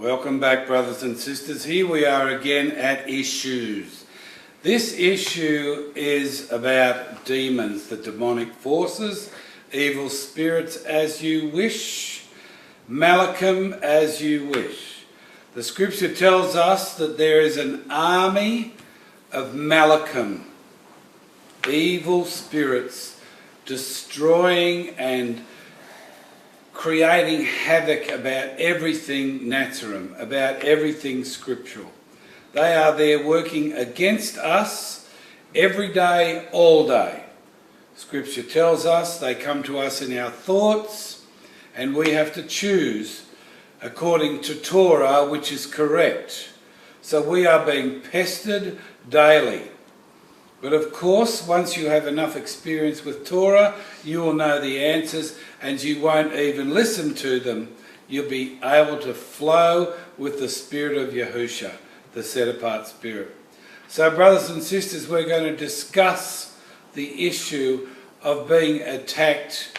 Welcome back, brothers and sisters. Here we are again at issues. This issue is about demons, the demonic forces, evil spirits as you wish, Malachim as you wish. The scripture tells us that there is an army of Malachim, evil spirits, destroying and creating havoc about everything Nazarene, about everything scriptural. They are there working against us every day, all day. Scripture tells us they come to us in our thoughts, and we have to choose according to Torah, which is correct. So we are being pestered daily. But of course, once you have enough experience with Torah, you will know the answers and you won't even listen to them. You'll be able to flow with the spirit of Yahusha, the set-apart spirit. So brothers and sisters, we're going to discuss the issue of being attacked.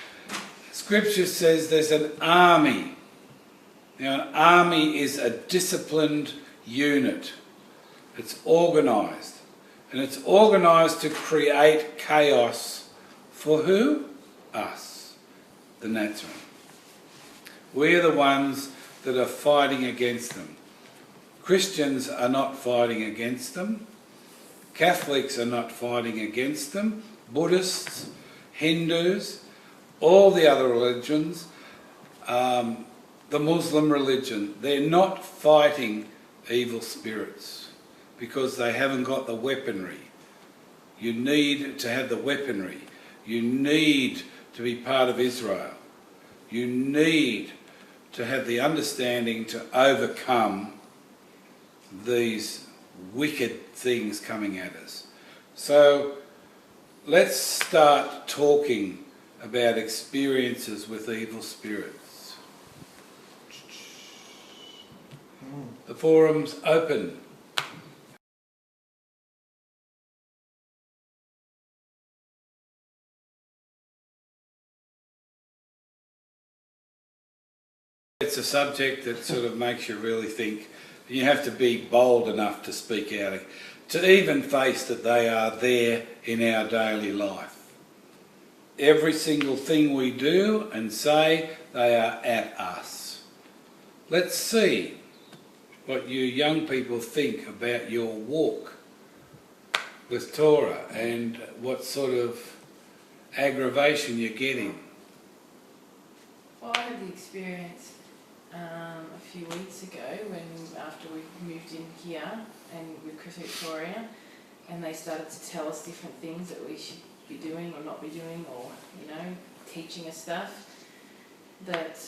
Scripture says there's an army. Now, an army is a disciplined unit. It's organised. And it's organised to create chaos for who? Us, the Nazarene. We're the ones that are fighting against them. Christians are not fighting against them. Catholics are not fighting against them. Buddhists, Hindus, all the other religions, the Muslim religion, they're not fighting evil spirits, because they haven't got the weaponry. You need to have the weaponry. You need to be part of Israel. You need to have the understanding to overcome these wicked things coming at us. So let's start talking about experiences with evil spirits. The forum's open. It's a subject that sort of makes you really think. You have to be bold enough to speak out, to even face that they are there in our daily life. Every single thing we do and say, they are at us. Let's see what you young people think about your walk with Torah and what sort of aggravation you're getting. Well, I had the experience a few weeks ago after we moved in here and with Chris Victoria, and they started to tell us different things that we should be doing or not be doing, or teaching us stuff, that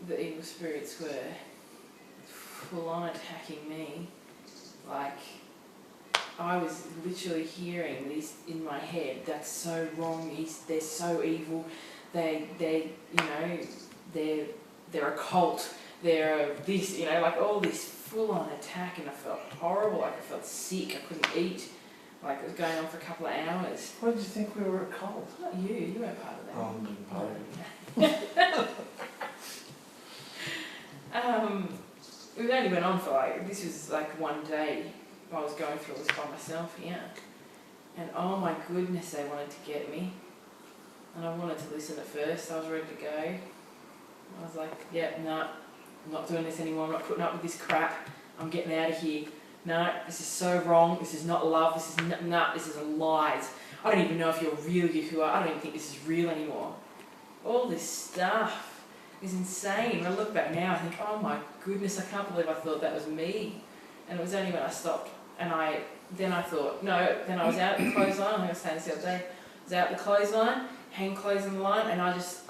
the evil spirits were full on attacking me. Like, I was literally hearing these in my head, that's so wrong, they're so evil, they're a cult, they're this, like all this full-on attack, and I felt horrible, like I felt sick, I couldn't eat, like it was going on for a couple of hours. Why did you think we were a cult? Not you, you weren't part of that. Oh, I'm not part of it. It only went on for this was like one day I was going through this by myself here, and oh my goodness, they wanted to get me, and I wanted to listen at first, I was ready to go. I was like, yeah, no, I'm not doing this anymore, I'm not putting up with this crap, I'm getting out of here. No, this is so wrong, this is not love, this is a lies. I don't even know if you're real, Yahuwah, I don't even think this is real anymore. All this stuff is insane. When I look back now, I think, oh my goodness, I can't believe I thought that was me. And it was only when I stopped, and then I thought, no, then I was out at the clothesline, I think I was saying this the other day, I was out at the clothesline, hang clothes in the line, and I just,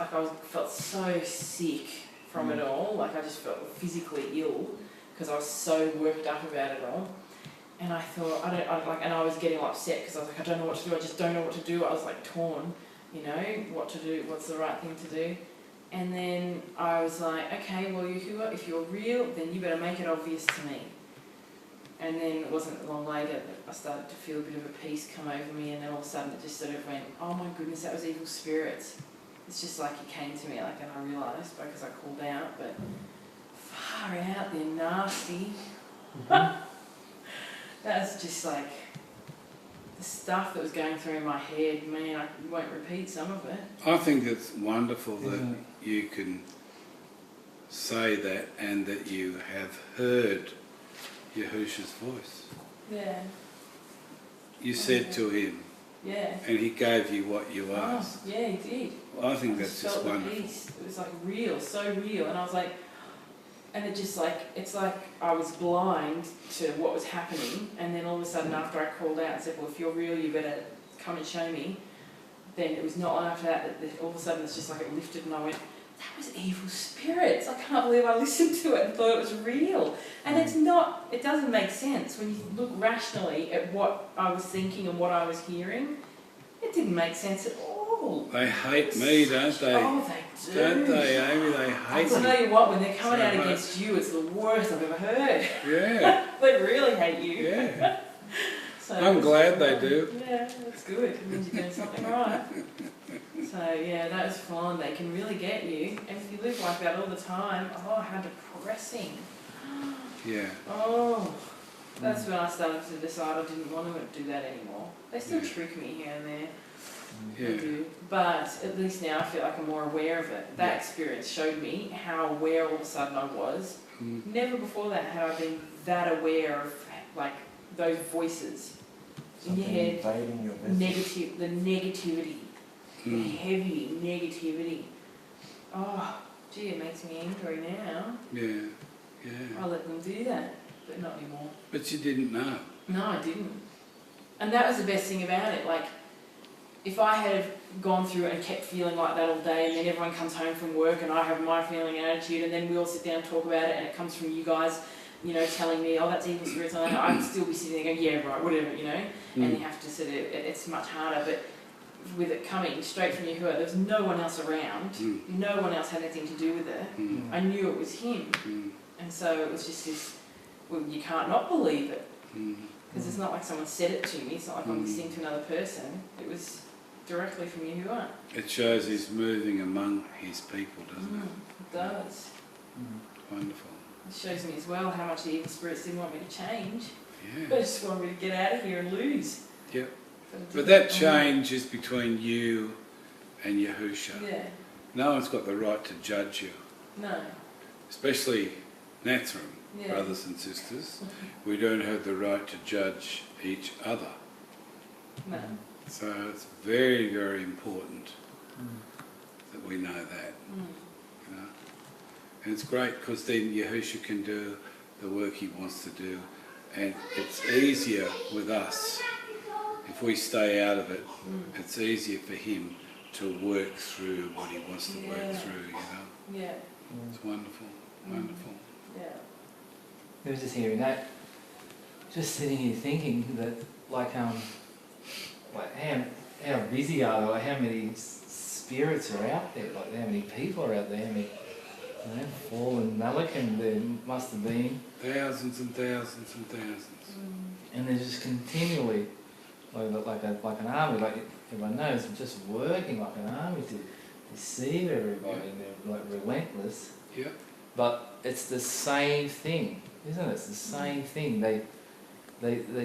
felt so sick from it all, like I just felt physically ill, because I was so worked up about it all. And I thought, and I was getting upset, because I was like, I don't know what to do, I just don't know what to do, I was like torn, what to do, what's the right thing to do. And then I was like, okay, well Yahuwah, if you're real, then you better make it obvious to me. And then it wasn't long later that I started to feel a bit of a peace come over me, and then all of a sudden it just sort of went, oh my goodness, that was evil spirits. It's just like it came to me, and I realised, because I called out, but far out, they're nasty. That's just like the stuff that was going through my head, man, I won't repeat some of it. I think it's wonderful that Isn't it? you can say that and that you have heard Yahusha's voice. Yeah, You said to him, yeah. and he gave you what you Oh, asked. yeah, he did. I think I that's just felt the wonderful. peace. It was like real, so real. And I was like, and it just like, it's like I was blind to what was happening. And then all of a sudden after I called out and said, well, if you're real, you better come and show me. Then it was not long after that all of a sudden it's just like it lifted and I went, that was evil spirits. I can't believe I listened to it and thought it was real. And it's not, it doesn't make sense when you look rationally at what I was thinking and what I was hearing. It didn't make sense at all. They hate me, don't they? Oh, they do. Don't they, Amy? They I'll hate me. tell you what, when they're coming So out much. against you, it's the worst I've ever heard. Yeah, They really hate you. yeah. So I'm it's- glad they do. Yeah, that's good. It means you're doing something right. So yeah, that was fun. They can really get you. And if you live like that all the time, oh, how depressing. Yeah. Oh, that's when I started to decide I didn't want to do that anymore. They still Yeah. trick me here and there. They Yeah. do. But at least now I feel like I'm more aware of it. That Yeah. experience showed me how aware all of a sudden I was. Mm. Never before that had I been that aware of like those voices in your Something head. invading your message. The negativity, the Mm. heavy negativity. Oh, gee, it makes me angry now. Yeah. Yeah. I let them do that, but not anymore. But you didn't know. No, I didn't. And that was the best thing about it. Like, if I had gone through it and kept feeling like that all day, and then everyone comes home from work and I have my feeling and attitude, and then we all sit down and talk about it, and it comes from you guys, you know, telling me, oh, that's evil spirits, and I'd still be sitting there going, yeah, right, whatever, you know. And you have to sort of, it's much harder, but with it coming straight from Yahuwah, there was no one else around, Mm. no one else had anything to do with it. Mm. I knew it was him, Mm. and so it was just this, well, you can't not believe it, Mm. because it's not like someone said it to me, it's not like I'm Mm. listening to another person, it was directly from Yahuwah. It shows he's moving among his people, doesn't It does. it? Wonderful. It shows me as well how much the evil spirits didn't want me to change. They Yeah. just wanted me to get out of here and lose. Yep. it But didn't. that change is between you and Yahusha. Yeah. No one's got the right to judge you, No. especially Nathram, Yeah. brothers and sisters. We don't have the right to judge each other. No. So it's very, very important that we know that. Mm. You know? And it's great because then Yahusha can do the work he wants to do, and it's easier with us if we stay out of it. Mm. It's easier for him to work through what he wants to work Yeah. through. You know, Yeah. it's wonderful, wonderful. Yeah. I was just hearing that, just sitting here thinking that, like how busy are they? Like how many spirits are out there? Like how many people are out there? How many, you know, fallen Malakan there must have been, Thousands and thousands and thousands. and they're just continually, like an army, like everyone knows, just working like an army to deceive everybody. And they're like relentless. Yeah. But it's the same thing, isn't it? It's the same thing. They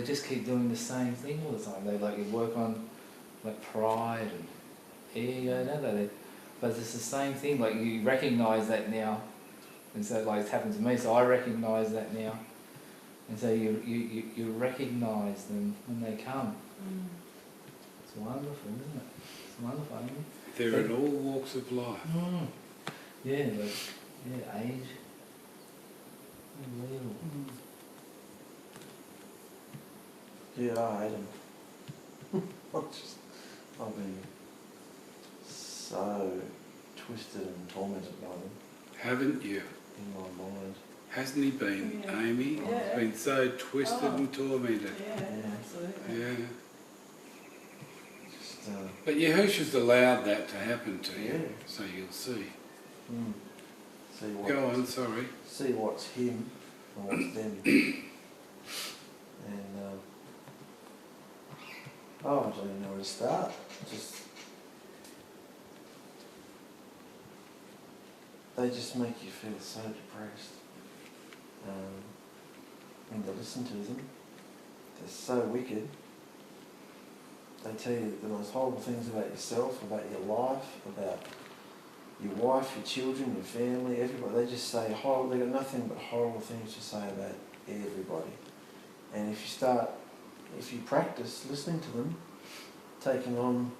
just keep doing the same thing all the time. They like work on like pride and ego, don't they? But it's the same thing. Like you recognise that now, and so like it's happened to me. So I recognise that now, and so you recognise them when they come. Mm. It's wonderful, isn't it? It's wonderful. Isn't it? They're in all walks of life. Yeah, like age. Unbelievable. Yeah, I hate them. I've been so twisted and tormented by them Haven't you? in my mind. Hasn't he been, Yeah. Amy? Yeah. Been so twisted Oh. and tormented. Yeah, absolutely. Yeah. Just, But Yahusha's allowed that to happen to you, Yeah. so you'll see. see Go on, sorry. see what's him and what's them. And I don't even know where to start. They just make you feel so depressed. when you listen to them, they're so wicked. They tell you the most horrible things about yourself, about your life, about your wife, your children, your family, everybody. They just say horrible. They've got nothing but horrible things to say about everybody. And if you practice listening to them, taking on,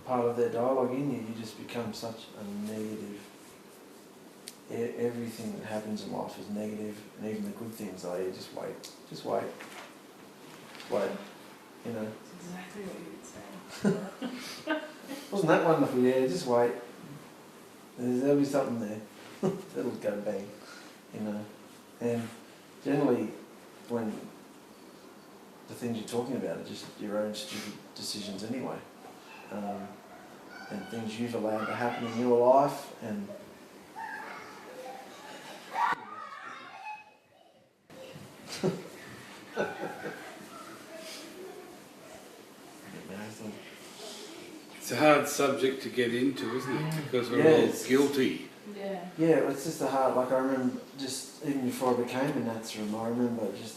part of their dialogue in you, you just become such a negative. Everything that happens in life is negative, and even the good things are, just wait. That's exactly what you would say. Wasn't that wonderful? Yeah, just wait. There'll be something there. That'll go bang, And generally, when the things you're talking about are just your own stupid decisions anyway, and things you've allowed to happen in your life, and It's a hard subject to get into, isn't it? Because we're all it's guilty. Yeah. yeah, it's just a hard. Like I remember, just even before I became a Nazarene, I remember just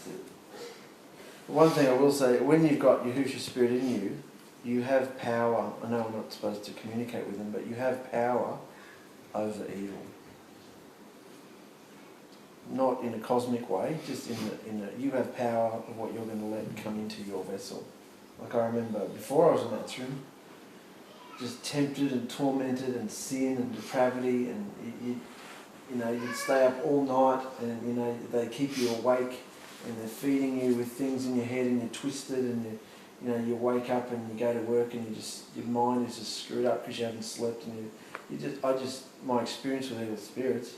one thing I will say: when you've got Yahusha spirit in you, you have power. I know we're not supposed to communicate with them, but you have power over evil. Not in a cosmic way, just you have power of what you're going to let come into your vessel. Like I remember before I was a Nazarene, just tempted and tormented and sin and depravity, and you'd stay up all night, and they keep you awake, and they're feeding you with things in your head, and you're twisted, and you wake up and you go to work, and your mind is just screwed up because you haven't slept, and my experience with evil spirits,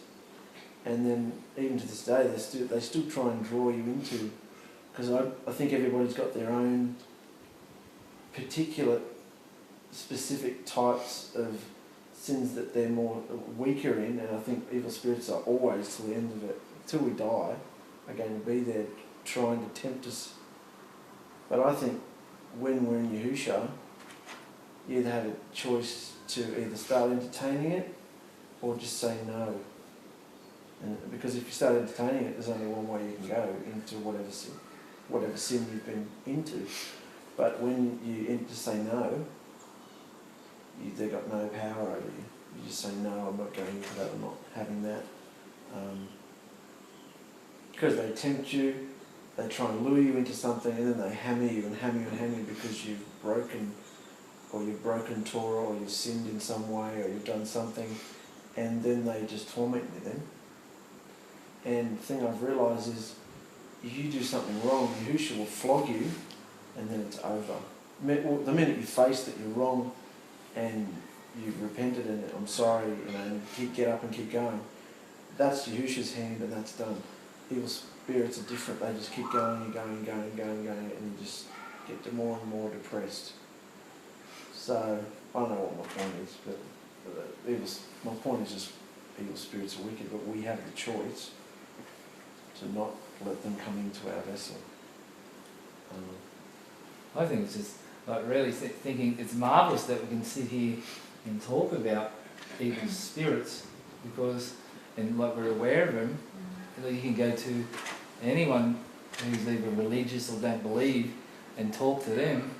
and then even to this day they still try and draw you into, because I think everybody's got their own particular specific types of sins that they're more weaker in, and I think evil spirits are always, till the end of it, till we die, are going to be there trying to tempt us. But I think when we're in Yahusha, you either have a choice to either start entertaining it or just say no. And because if you start entertaining it, there's only one way you can go, into whatever sin you've been into. But when you just say no, they've got no power over you. You just say, no, I'm not going into that, I'm not having that. Because they tempt you, they try and lure you into something, and then they hammer you and hammer you and hammer you because you've broken Torah, or you've sinned in some way, or you've done something, and then they just torment you then. And the thing I've realised is, if you do something wrong, Yahusha will flog you, and then it's over. The minute you face that you're wrong, and you've repented and I'm sorry, and get up and keep going, that's Yahusha's hand, and that's done. Evil spirits are different. They just keep going and going and going and going and going, and you just get more and more depressed. So I don't know what my point is, but my point is just evil spirits are wicked, but we have the choice to not let them come into our vessel. I think it's just like really thinking it's marvellous that we can sit here and talk about evil spirits, because, and like we're aware of them, you can go to anyone who's either religious or don't believe and talk to them,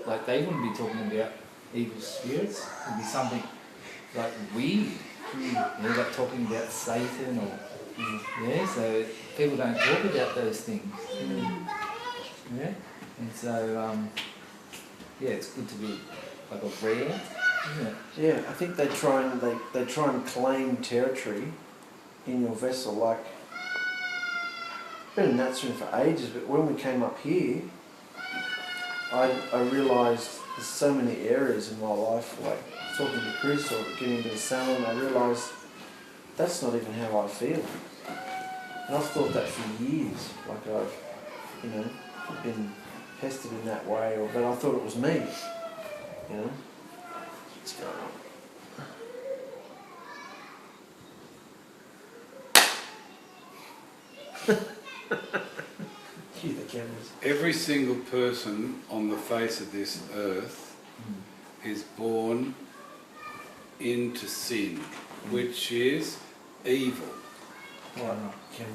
like they wouldn't be talking about evil spirits. It'd be something like weird, like talking about Satan or so people don't talk about those things. Yeah, and so it's good to be like aware, isn't it? Yeah, I think they try and claim territory in your vessel. Like, I've been in Nazarene for ages, but when we came up here, I realised there's so many areas in my life, like talking to Chris or getting into the salon, I realised that's not even how I feel. And I've thought that for years, like I've been pestered in that way, but I thought it was me, What's going on? Cue the cameras. Every single person on the face of this earth is born into sin, which is evil. Right. Again.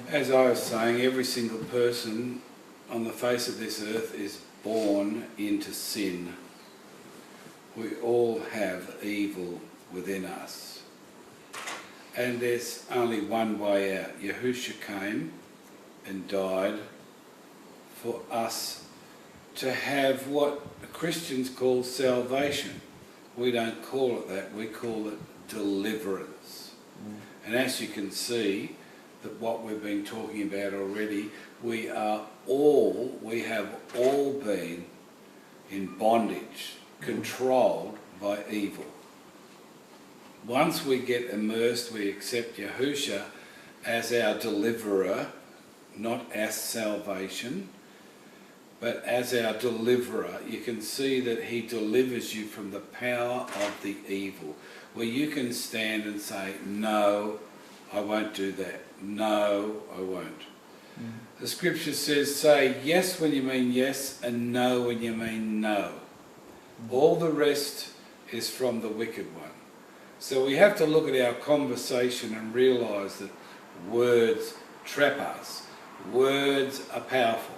As I was saying, every single person on the face of this earth is born into sin. We all have evil within us. And there's only one way out. Yahusha came and died for us to have what the Christians call salvation. We don't call it that, we call it deliverance. And as you can see, that what we've been talking about already, we have all been in bondage, controlled by evil. Once we get immersed, we accept Yahusha as our deliverer, not as salvation, but as our deliverer. You can see that he delivers you from the power of the evil, where you can stand and say, no, I won't do that. No, I won't. The scripture says, say yes when you mean yes and no when you mean no. All the rest is from the wicked one. So we have to look at our conversation and realise that words trap us. Words are powerful.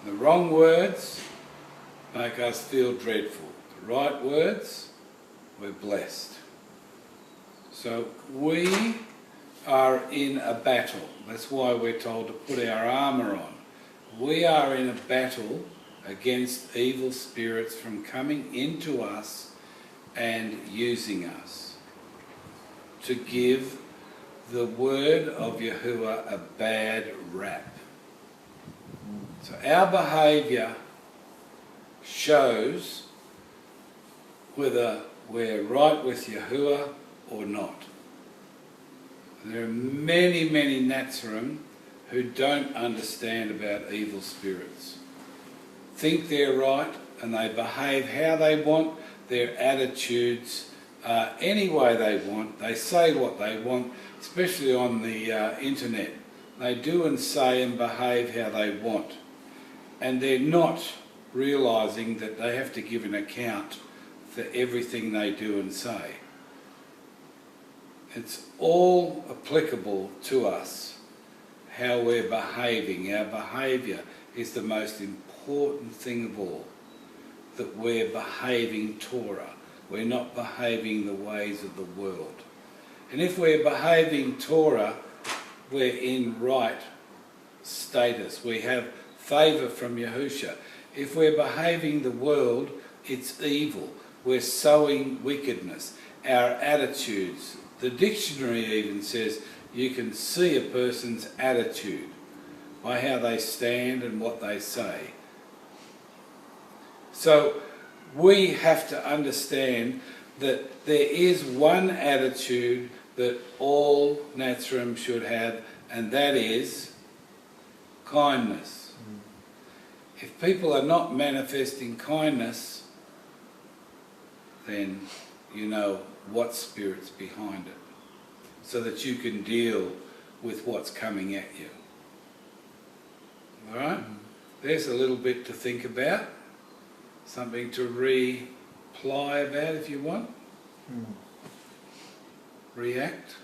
The wrong words make us feel dreadful. The right words, we're blessed. So we are in a battle. That's why we're told to put our armour on. We are in a battle against evil spirits from coming into us and using us to give the word of Yahuwah a bad rap. So our behaviour shows whether we're right with Yahuwah or not. There are many, many Nazarene who don't understand about evil spirits. Think they're right and they behave how they want, their attitudes any way they want, they say what they want, especially on the internet. They do and say and behave how they want. And they're not realising that they have to give an account for everything they do and say. It's all applicable to us, how we're behaving. Our behaviour is the most important thing of all, that we're behaving Torah. We're not behaving the ways of the world. And if we're behaving Torah, we're in right status. We have favour from Yahusha. If we're behaving the world, it's evil. We're sowing wickedness. Our attitudes. The dictionary even says you can see a person's attitude by how they stand and what they say. So we have to understand that there is one attitude that all Nazarene should have, and that is kindness. If people are not manifesting kindness, then you know what spirit's behind it, so that you can deal with what's coming at you. Alright? There's a little bit to think about, something to reply about if you want. React.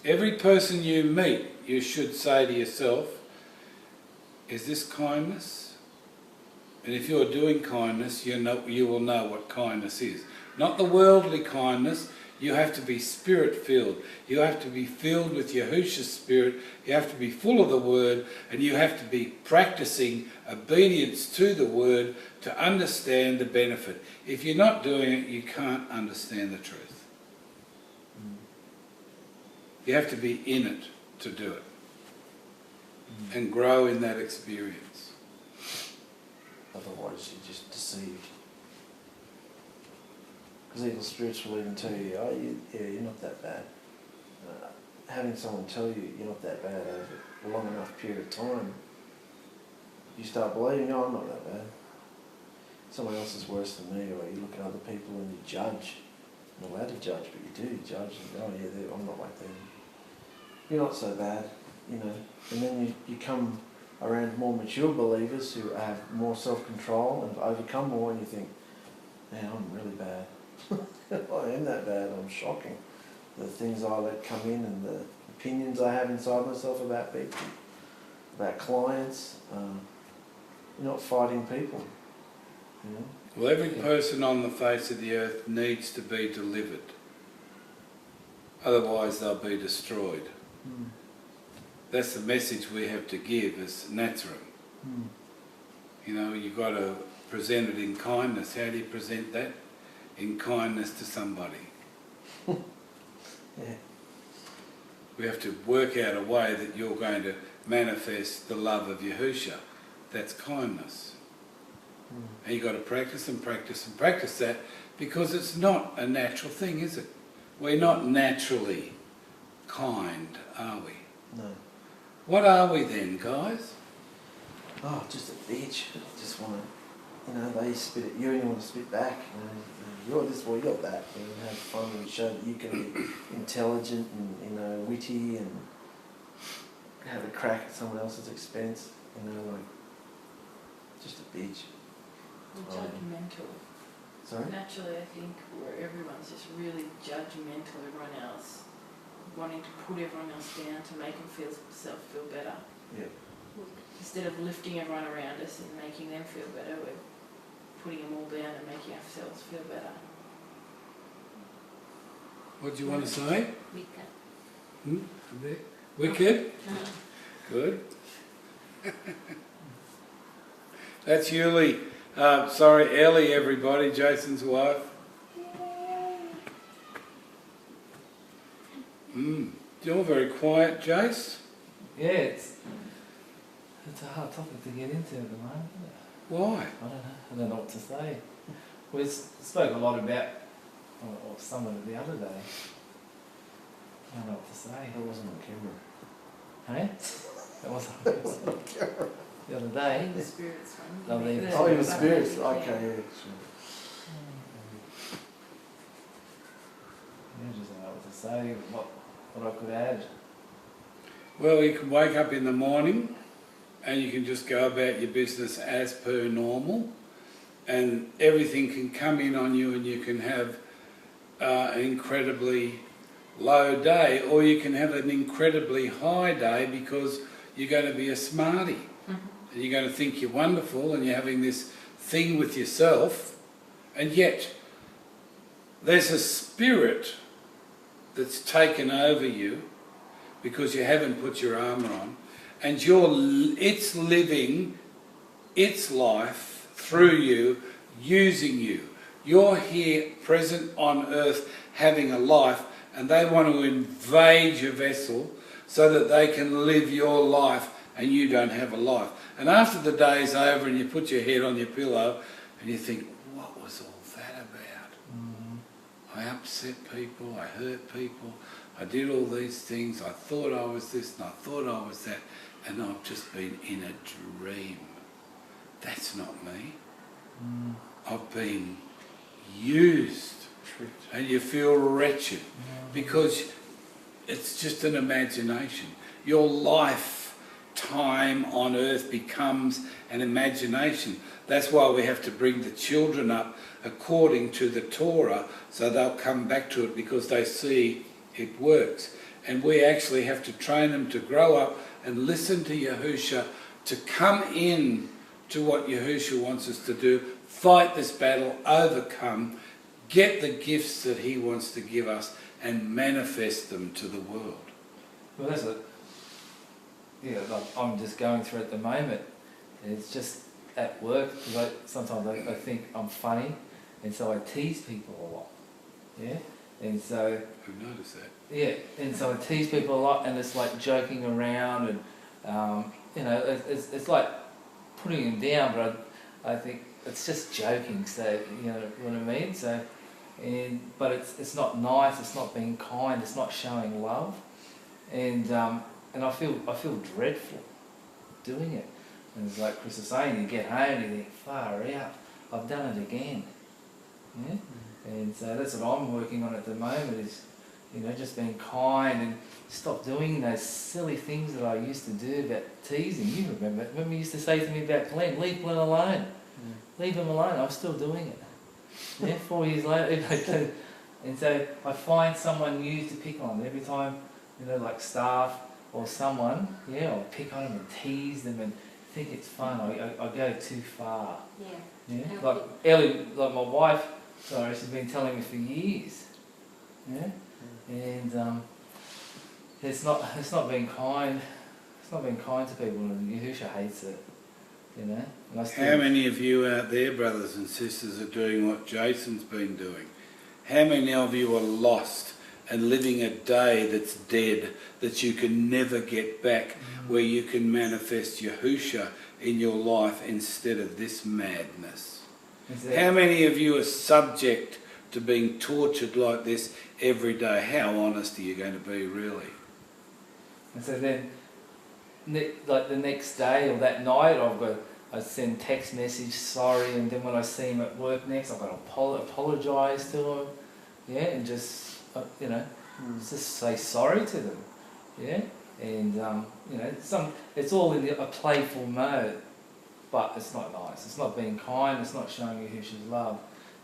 Every person you meet, you should say to yourself, is this kindness? And if you're doing kindness, you will know what kindness is. Not the worldly kindness. You have to be spirit-filled. You have to be filled with Yahusha's spirit. You have to be full of the word, and you have to be practicing obedience to the word to understand the benefit. If you're not doing it, you can't understand the truth. You have to be in it to do it and grow in that experience. Otherwise you're just deceived. Because evil spirits will even tell you, oh, you're not that bad. Having someone tell you you're not that bad over a long enough period of time, you start believing, oh, I'm not that bad. Someone else is worse than me, or you look at other people and you judge. You're not allowed to judge, but you do judge, and oh yeah, I'm not like them. You're not so bad, you know. And then you come around more mature believers who have more self-control and have overcome more, and you think, man, I'm really bad. I am that bad. I'm shocking. The things I let come in and the opinions I have inside myself about people, about clients. You're not fighting people. You know? Well, every person on the face of the earth needs to be delivered. Otherwise they'll be destroyed. That's the message we have to give as Nazarene. You know, you've got to present it in kindness. How do you present that? In kindness to somebody. Yeah. We have to work out a way that you're going to manifest the love of Yahusha. That's kindness. And you've got to practice and practice and practice that, because it's not a natural thing, is it? We're not naturally kind, are we? No. What are we then, guys? Oh, just a bitch. Just want to, you know, they spit at you and you want to spit back. You know, you're this or you're that. You know, have fun and show that you can be intelligent and, you know, witty and have a crack at someone else's expense. You know, like, just a bitch. Judgmental. Sorry? Naturally, I think where everyone's just really judgmental of everyone else, wanting to put everyone else down to make themselves feel better. Yeah. Instead of lifting everyone around us and making them feel better, we're putting them all down and making ourselves feel better. What do you want to say? Wicked. Wicked? Good. That's Yuli. Sorry, Ellie, everybody, Jason's wife. You're very quiet, Jace. Yeah, it's a hard topic to get into at the moment, isn't it? Why? I don't know what to say. We spoke a lot about, or some of it the other day. I don't know what to say. That wasn't on camera. Hey? That wasn't on camera. The other day. The spirits one. Oh, they- Oh, your spirits. Okay, yeah, sure. Yeah, just don't know what to say, what I could add. Well, you can wake up in the morning and you can just go about your business as per normal, and everything can come in on you and you can have an incredibly low day, or you can have an incredibly high day because you're going to be a smarty. And you're going to think you're wonderful and you're having this thing with yourself, and yet there's a spirit that's taken over you because you haven't put your armour on, and it's living its life through you, using you. You're here present on earth having a life, and they want to invade your vessel so that they can live your life and you don't have a life. And after the day's over and you put your head on your pillow and you think, what was all that about? I upset people, I hurt people, I did all these things, I thought I was this and I thought I was that, and I've just been in a dream. That's not me. I've been used. And you feel wretched because it's just an imagination. Your lifetime on earth becomes an imagination. That's why we have to bring the children up according to the Torah, so they'll come back to it because they see it works. And we actually have to train them to grow up and listen to Yahusha, to come in to what Yahusha wants us to do, fight this battle, overcome, get the gifts that he wants to give us and manifest them to the world. Well, that's it. Yeah, like I'm just going through at the moment. It's just at work, because sometimes I think I'm funny, and so I tease people a lot. Yeah? And so... I've noticed that. Yeah, and so I tease people a lot, and it's like joking around, and, you know, it's like putting them down, but I think it's just joking, so, you know what I mean? So, but it's not nice, it's not being kind, it's not showing love, and I feel dreadful doing it. And it's like Chris is saying, you get home and you think, far out, I've done it again. Yeah? And so that's what I'm working on at the moment, is, you know, just being kind and stop doing those silly things that I used to do about teasing. You remember you used to say to me about Glenn, leave Glenn alone. Leave him alone. I'm still doing it. Yeah, 4 years later. And so I find someone new to pick on. Every time, like staff or someone, I'll pick on them and tease them and think it's fun. I go too far. Yeah. Yeah, like Ellie, like my wife, she's been telling me for years. Yeah, and it's not been kind. It's not been kind to people, and Yahusha hates it. And I still, How many of you out there, brothers and sisters, are doing what Jason's been doing? How many of you are lost and living a day that's dead, that you can never get back, where you can manifest Yahusha in your life instead of this madness? How many of you are subject to being tortured like this every day? How honest are you going to be, really? And so then, like the next day or that night, I send text message, sorry, and then when I see him at work next, I've got to apologise to him, and just, just say sorry to them, and it's all in a playful mode, but it's not nice. It's not being kind. It's not showing Yahusha's love.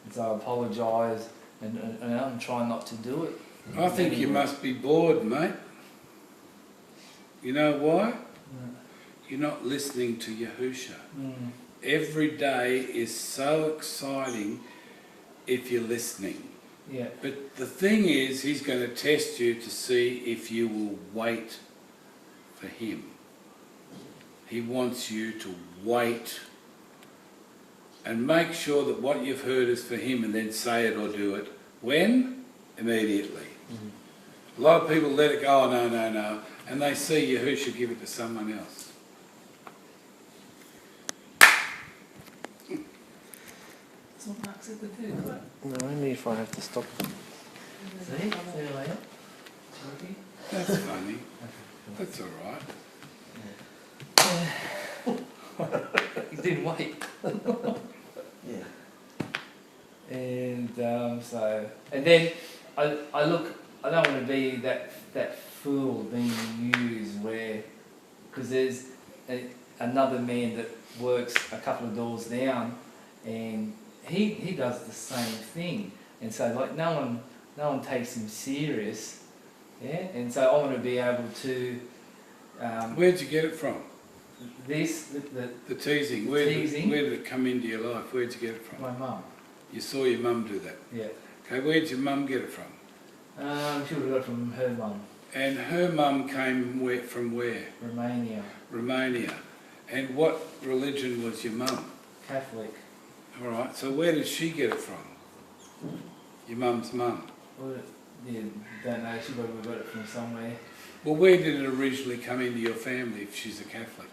And so I apologise, and I'm trying not to do it. I think you must be bored, mate. You know why? You're not listening to Yahusha. Every day is so exciting if you're listening. Yeah. But the thing is, he's going to test you to see if you will wait for him. He wants you to wait and make sure that what you've heard is for him, and then say it or do it. When? Immediately. A lot of people let it go, oh, no, and they see Yahusha give it to someone else. That's what Mark said to do, right? No, only if I have to stop. See you later. That's funny. That's all right. He didn't wait. Yeah. And and then I look. I don't want to be that fool being used because there's another man that works a couple of doors down, and he does the same thing, and so like no one takes him serious, and so I want to be able to. Where'd you get it from? The teasing. Where did it come into your life? Where'd you get it from? My mum. You saw your mum do that? Yeah. Okay, where'd your mum get it from? She would have got it from her mum. And her mum came from where? Romania. Romania. And what religion was your mum? Catholic. All right, so where did she get it from? Your mum's mum? Well, yeah, don't know. She probably got it from somewhere. Well, where did it originally come into your family if she's a Catholic?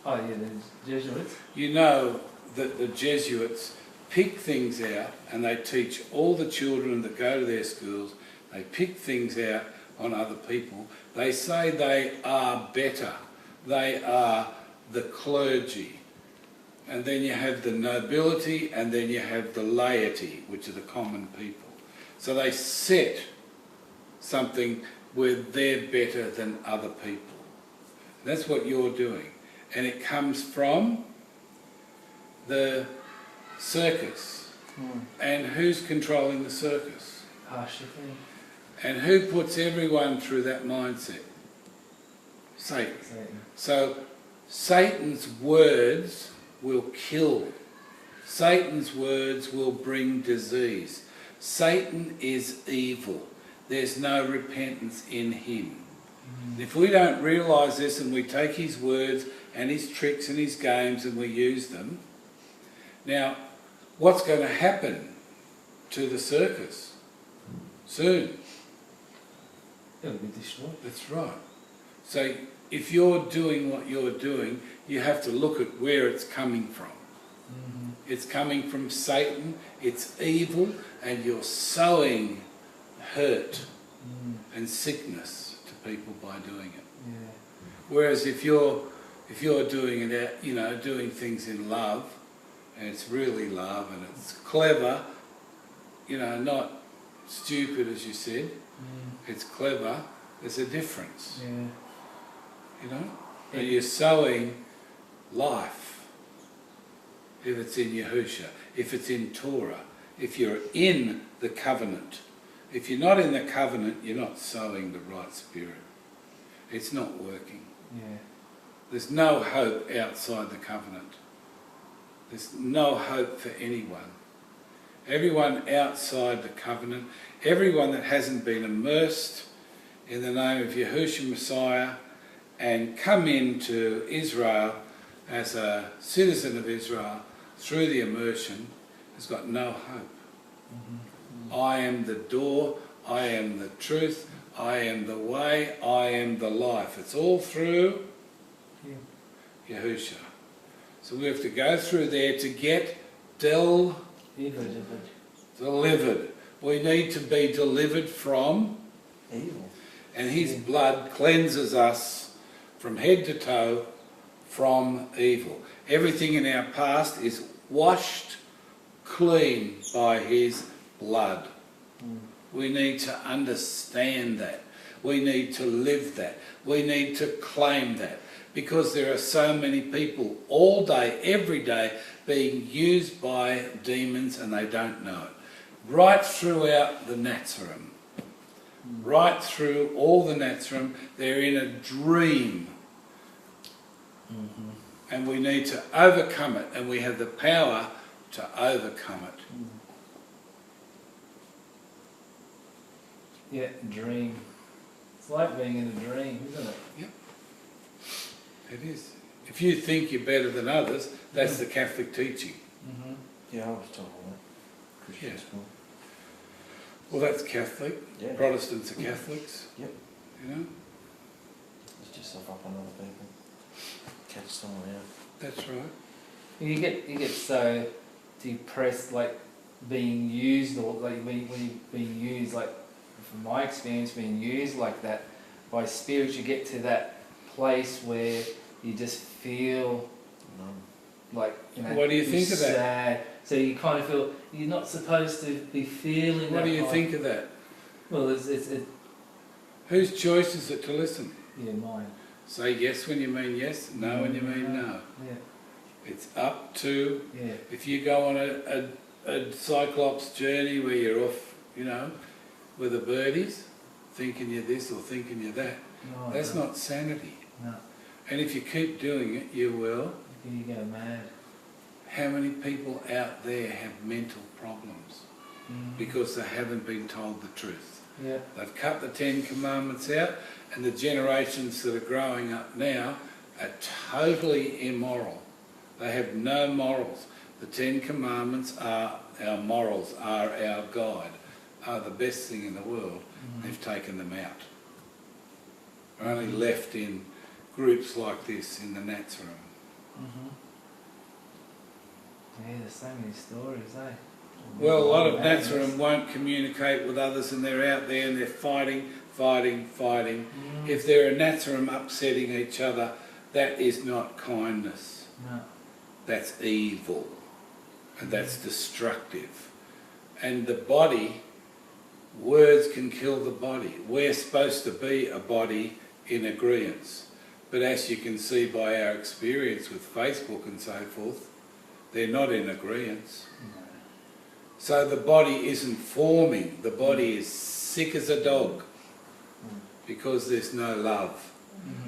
Oh yeah, the Jesuits. You know that the Jesuits pick things out, and they teach all the children that go to their schools, they pick things out on other people. They say they are better. They are the clergy. And then you have the nobility, and then you have the laity, which are the common people. So they set something where they're better than other people. That's what you're doing. And it comes from the circus. And who's controlling the circus? Partially. And who puts everyone through that mindset? Satan. So Satan's words will kill. Satan's words will bring disease. Satan is evil. There's no repentance in him. If we don't realise this, and we take his words and his tricks and his games and we use them, now what's going to happen to the circus? Soon. It'll be destroyed. That's right. So if you're doing what you're doing, you have to look at where it's coming from. It's coming from Satan, it's evil, and you're sowing hurt and sickness to people by doing it. Yeah. Whereas if you're doing it, doing things in love, and it's really love, and it's clever, not stupid as you said, it's clever, there's a difference. Yeah. And you're sowing life. if it's in Yahusha, if it's in Torah, if you're in the covenant. If you're not in the covenant, you're not sowing the right spirit. It's not working. Yeah. There's no hope outside the covenant. There's no hope for anyone. Everyone outside the covenant, everyone that hasn't been immersed in the name of Yahusha Messiah and come into Israel as a citizen of Israel through the immersion has got no hope. I am the door, I am the truth, I am the way, I am the life. It's all through Yahusha. So we have to go through there to get delivered. We need to be delivered from Evil. and his blood cleanses us from head to toe from evil. Everything in our past is washed clean by his blood. We need to understand that. We need to live that. We need to claim that. Because there are so many people all day, every day, being used by demons and they don't know it. Right throughout the Nazarene. Right through all the Nazarene, they're in a dream. And we need to overcome it, and we have the power to overcome it. Yeah, dream. It's like being in a dream, isn't it? Yep. It is. If you think you're better than others, that's the Catholic teaching. Yeah, I was told all that. Christian Yeah. school. Well, that's Catholic. Yeah. Protestants are Catholics. Yep. You know? Lift yourself up on other people. Catch someone out. That's right. You get so depressed, like being used, or like when you're being used, like from my experience, being used like that by spirits, you get to that place where you just feel like, you know, What do you think of that? sad. So you kind of feel you're not supposed to be feeling. What that do you high. think of that? Well, it's Whose choice is it to listen? yeah, mine. Say yes when you mean yes, no when you mean no. Yeah, It's up to, yeah. if you go on a Cyclops journey where you're off, you know, with the birdies, thinking you're this or thinking you're that, No, that's no. not sanity. No, And if you keep doing it, you will. you go mad. How many people out there have mental problems because they haven't been told the truth? Yeah. They've cut the 10 Commandments out, and the generations that are growing up now are totally immoral. They have no morals. The 10 Commandments are our morals, are our guide, are the best thing in the world. They've taken them out. We're only left in groups like this in the Nazarene. Yeah, there's so many stories, eh? Well, a lot of Nazarene won't communicate with others, and they're out there and they're fighting. If they're a Nazarene upsetting each other, that is not kindness. No. That's evil. And that's destructive. And the body, words can kill the body. We're supposed to be a body in agreement. But as you can see by our experience with Facebook and so forth, they're not in agreement. So the body isn't forming. The body is sick as a dog because there's no love.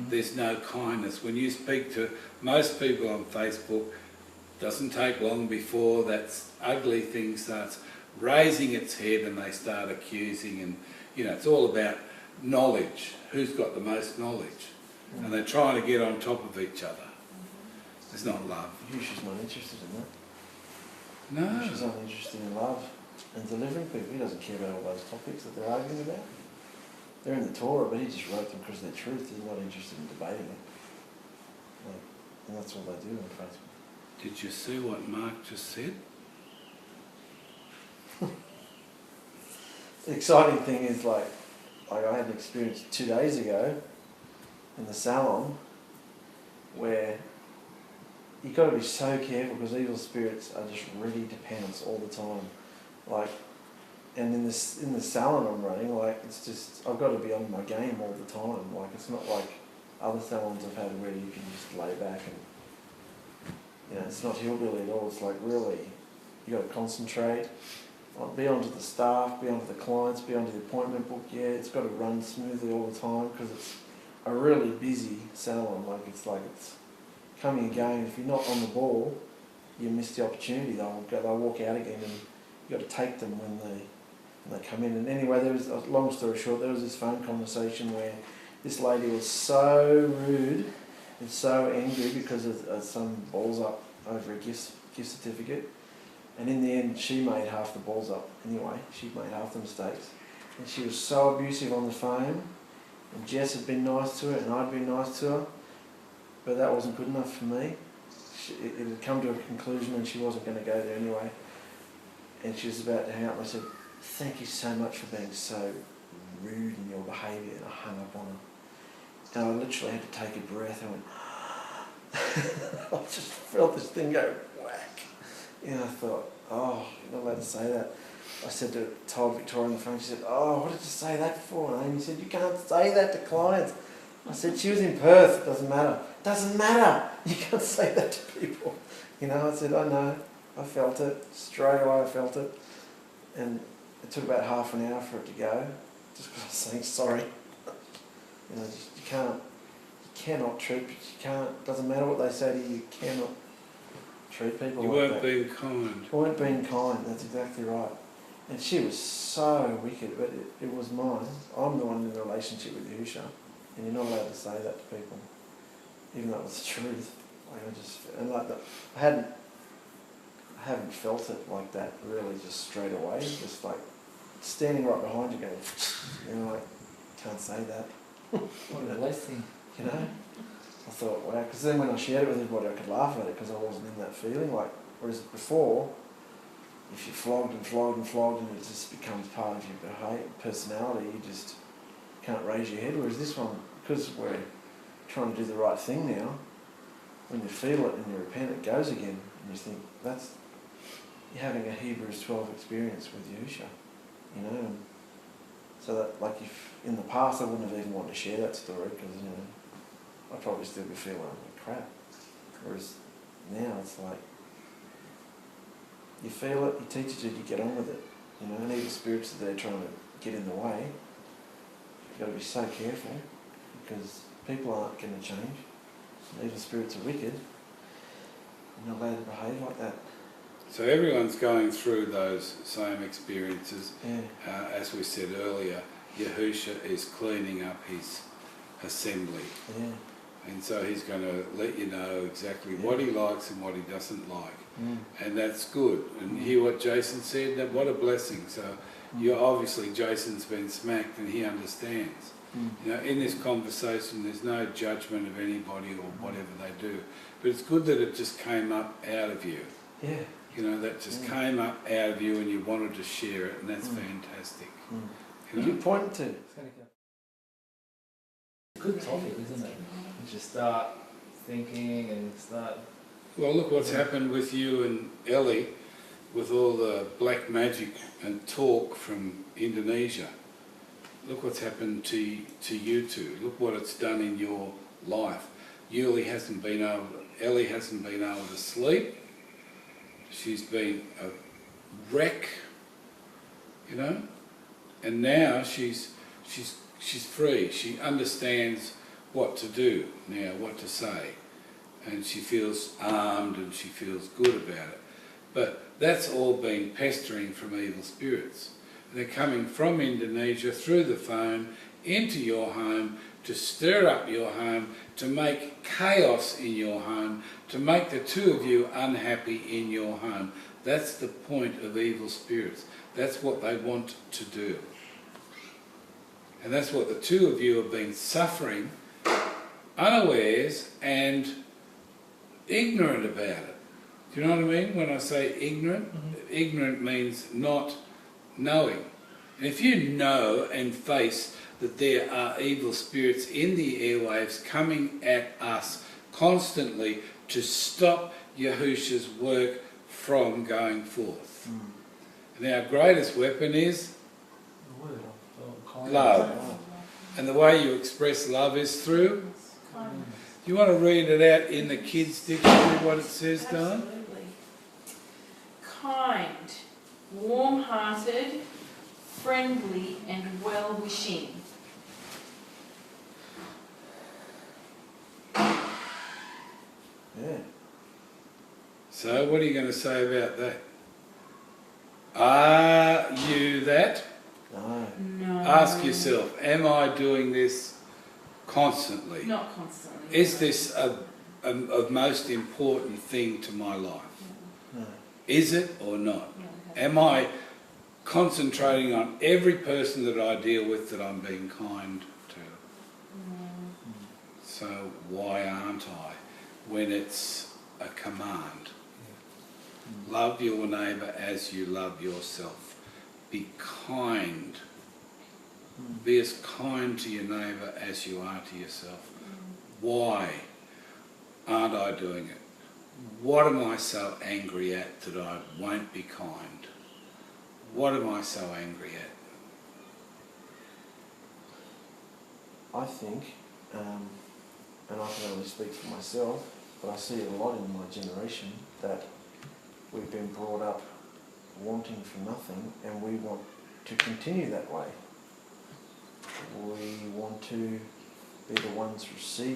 There's no kindness. When you speak to most people on Facebook, it doesn't take long before that ugly thing starts raising its head and they start accusing, and you know, it's all about knowledge. Who's got the most knowledge? And they're trying to get on top of each other. It's not love. Yahusha's not interested in that. No. Yahusha's only interested in love and delivering people. He doesn't care about all those topics that they're arguing about. They're in the Torah, but he just wrote them because they're truth. He's not interested in debating it. Like, and that's all they do on Facebook. Did you see what Mark just said? The exciting thing is like I had an experience 2 days ago in the salon where you've got to be so careful because evil spirits are just ready to pounce all the time. Like, and in the salon I'm running, like it's just I've got to be on my game all the time. Like it's not like other salons I've had where you can just lay back and You know, it's not hillbilly at all. It's like really, you got to concentrate. Be onto the staff, be onto the clients, be onto the appointment book. Yeah, it's got to run smoothly all the time because it's a really busy salon. Like it's coming and going. If you're not on the ball, you miss the opportunity. They'll walk out again, and you got to take them when they come in. And anyway, there was, long story short, there was this phone conversation where this lady was so rude and so angry because of some balls up over a gift certificate. And in the end, she made half the balls up anyway. She made half the mistakes. And she was so abusive on the phone. And Jess had been nice to her, and I'd been nice to her. But that wasn't good enough for me. It had come to a conclusion, and she wasn't going to go there anyway. And she was about to hang up, and I said, "Thank you so much for being so rude in your behaviour." And I hung up on her. And I literally had to take a breath. I went, I just felt this thing go whack. You know, I thought, oh, you're not allowed to say that. I told Victoria on the phone, she said, "Oh, what did you say that for?" And Amy said, "You can't say that to clients." I said, "She was in Perth, it doesn't matter." "Doesn't matter, you can't say that to people." You know, I said, "I know, I felt it, straight away I felt it." And it took about half an hour for it to go, just because I was saying sorry. You know, you cannot treat, doesn't matter what they say to you, you cannot treat people You like weren't that. being kind. You weren't being kind, that's exactly right. And she was so wicked, but it was mine. I'm the one in a relationship with Yahusha, and you're not allowed to say that to people, even though it was the truth. I haven't felt it like that really, just straight away, just like standing right behind you going, you know, like, can't say that. What a blessing. You know? I thought, wow, because then when I shared it with everybody, I could laugh at it because I wasn't in that feeling. Like, whereas before, if you're flogged and flogged and flogged and it just becomes part of your personality, you just can't raise your head. Whereas this one, because we're trying to do the right thing now, when you feel it and you repent, it goes again. And you think, you're having a Hebrews 12 experience with Yahusha, you know. And so that, like, if in the past I wouldn't have even wanted to share that story because, you know, I'd probably still be feeling like crap. Whereas now it's like, you feel it, you teach it, you get on with it. You know, and evil spirits are there trying to get in the way. You've got to be so careful because people aren't going to change. Evil spirits are wicked. You're not allowed to behave like that. So everyone's going through those same experiences. Yeah. As we said earlier, Yahusha is cleaning up his assembly. Yeah. And so he's going to let you know exactly what he likes and what he doesn't like. And that's good. And hear what Jason said, that what a blessing. So you're obviously, Jason's been smacked and he understands. You know, in this conversation there's no judgment of anybody or whatever they do. But it's good that it just came up out of you. Yeah. You know, that just came up out of you and you wanted to share it, and that's fantastic. You know? You point to. It's a good topic, isn't it? You just start thinking and start... Well, look what's happened with you and Ellie, with all the black magic and talk from Indonesia. Look what's happened to you two. Look what it's done in your life. Ellie hasn't been able to sleep. She's been a wreck, you know, and now she's free. She understands what to do now, what to say, and she feels armed and she feels good about it. But that's all been pestering from evil spirits. They're coming from Indonesia through the phone into your home to stir up your home, to make chaos in your home, to make the two of you unhappy in your home. That's the point of evil spirits. That's what they want to do. And that's what the two of you have been suffering unawares and ignorant about it. Do you know what I mean when I say ignorant? Ignorant means not knowing. And if you know and face that there are evil spirits in the airwaves coming at us constantly to stop Yahusha's work from going forth. And our greatest weapon is love. And the way you express love is through You want to read it out in the kids' dictionary what it says, Don? Absolutely. Kind, warm-hearted, friendly and well-wishing. Yeah. So what are you going to say about that? Are you that? No. No. Ask yourself, am I doing this constantly? Not constantly. Is no. this a most important thing to my life? No. Is it or not? No, Am I concentrating on every person that I deal with that I'm being kind to? No. So why aren't I when it's a command? Love your neighbour as you love yourself. Be kind. Be as kind to your neighbour as you are to yourself. Why aren't I doing it? What am I so angry at that I won't be kind? What am I so angry at? I think, and I can only speak for myself, but I see it a lot in my generation, that we've been brought up wanting for nothing, and we want to continue that way. We want to be the ones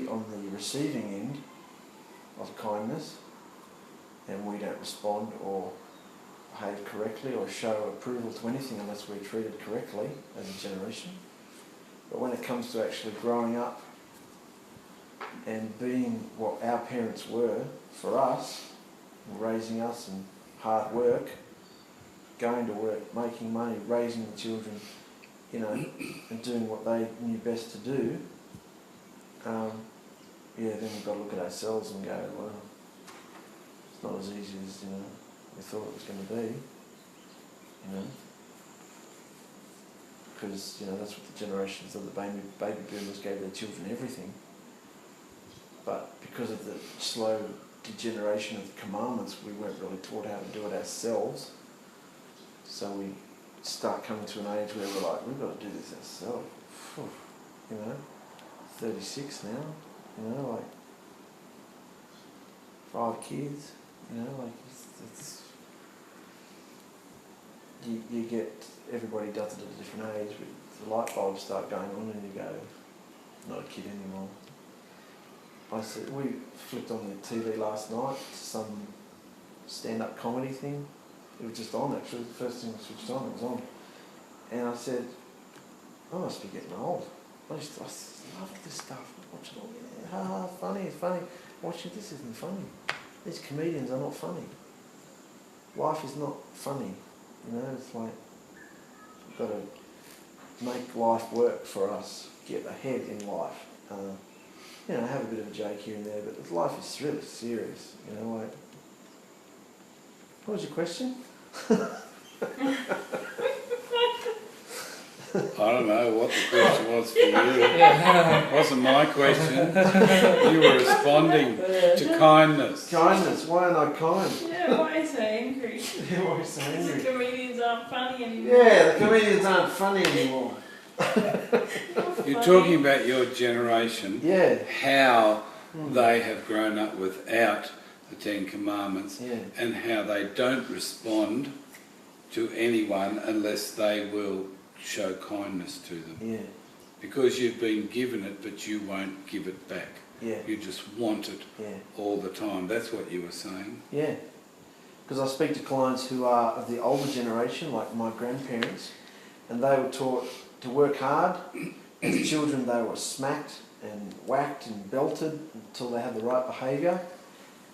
on the receiving end of kindness, and we don't respond or behave correctly or show approval to anything unless we're treated correctly as a generation. But when it comes to actually growing up and being what our parents were for us, raising us in hard work, going to work, making money, raising the children, you know, and doing what they knew best to do, then we've got to look at ourselves and go, well, it's not as easy as, we thought it was going to be, because, that's what the generations of the baby boomers gave their children everything. But because of the slow degeneration of the commandments, we weren't really taught how to do it ourselves. So we start coming to an age where we're like, we've got to do this ourselves. 36 now, like 5 kids, it's you get, everybody does it at a different age, but the light bulbs start going on and you go, not a kid anymore. We flicked on the TV last night to some stand-up comedy thing. It was just on actually, the first thing I switched on, it was on. And I said, I must be getting old. I love this stuff, watching all funny, it's funny. Watching this isn't funny. These comedians are not funny. Life is not funny, it's like, we've got to make life work for us, get ahead in life. Have a bit of a joke here and there, but life is really serious, like. What was your question? I don't know what the question was for you. It wasn't my question. You were responding to kindness. Kindness, why aren't I kind? Yeah, why is so angry? Yeah, why are you so angry? The comedians aren't funny anymore. Yeah, the comedians aren't funny anymore. You're talking about your generation, how they have grown up without the 10 Commandments, and how they don't respond to anyone unless they will show kindness to them. Yeah. Because you've been given it, but you won't give it back. Yeah. You just want it all the time. That's what you were saying. Yeah. Because I speak to clients who are of the older generation, like my grandparents, and they were taught to work hard. As children, they were smacked and whacked and belted until they had the right behaviour.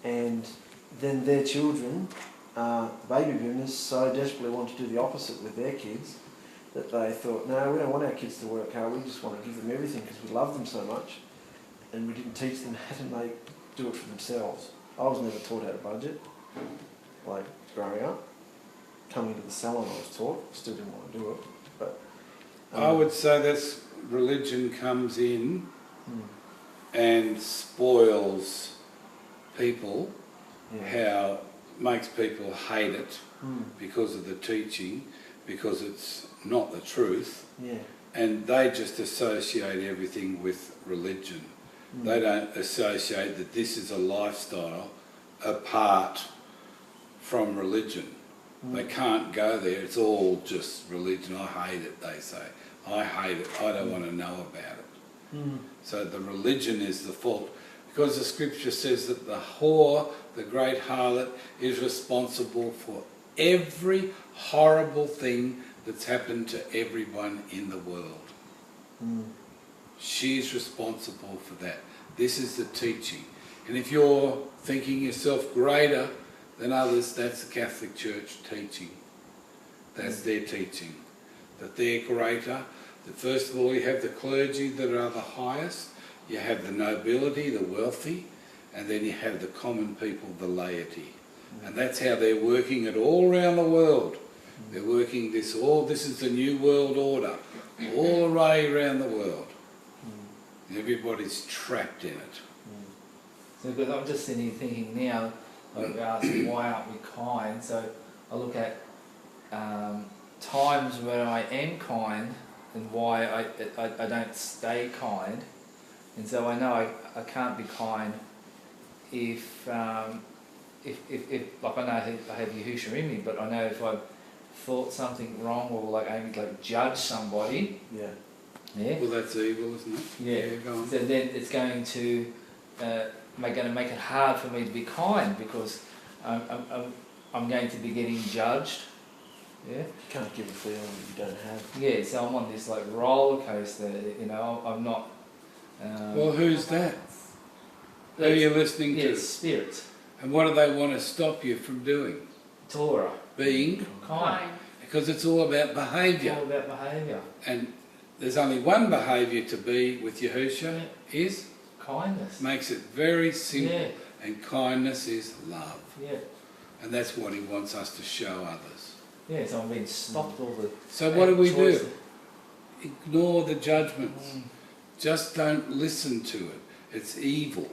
And then their children, the baby boomers, so desperately want to do the opposite with their kids that they thought, no, we don't want our kids to work hard, we just want to give them everything because we love them so much, and we didn't teach them how to do it for themselves. I was never taught how to budget, like growing up. Coming to the salon I was taught, still didn't want to do it. But I would say that's religion comes in and spoils people, how makes people hate it because of the teaching, because it's not the truth, and they just associate everything with religion. They don't associate that this is a lifestyle apart from religion. They can't go there. It's all just religion. I hate it, they say. I hate it. I don't want to know about it. So the religion is the fault. Because the scripture says that the whore, the great harlot, is responsible for every horrible thing that's happened to everyone in the world. She's responsible for that. This is the teaching. And if you're thinking yourself greater than others, that's the Catholic Church teaching. That's their teaching. That they're greater. That first of all you have the clergy that are the highest, you have the nobility, the wealthy, and then you have the common people, the laity. And that's how they're working it all around the world. They're working this is the new world order, all the way around the world. Everybody's trapped in it. So, because I'm just sitting here thinking now, like asking why aren't we kind? So I look at times where I am kind and why I don't stay kind. And so I know I can't be kind if like I know I have Yahusha in me, but I know if I've thought something wrong or like maybe like judge somebody. Yeah. Yeah. Well, that's evil, isn't it? Yeah. Go on. So then it's going to make it hard for me to be kind because I'm going to be getting judged. Yeah. You can't give a feeling that you don't have. Yeah. So I'm on this like roller coaster. You know, I'm not. Well, who's that? Who are you listening to? Yeah, spirits. And what do they want to stop you from doing? Torah. Being? Kind. Because it's all about It's behaviour. all about behaviour. And there's only one behaviour to be with Yahusha is? Kindness. Makes it very simple. Yeah. And kindness is love. Yeah. And that's what he wants us to show others. Yeah, so I'm being stopped all the So what do we choices. do? Ignore the judgments. Just don't listen to it. It's evil.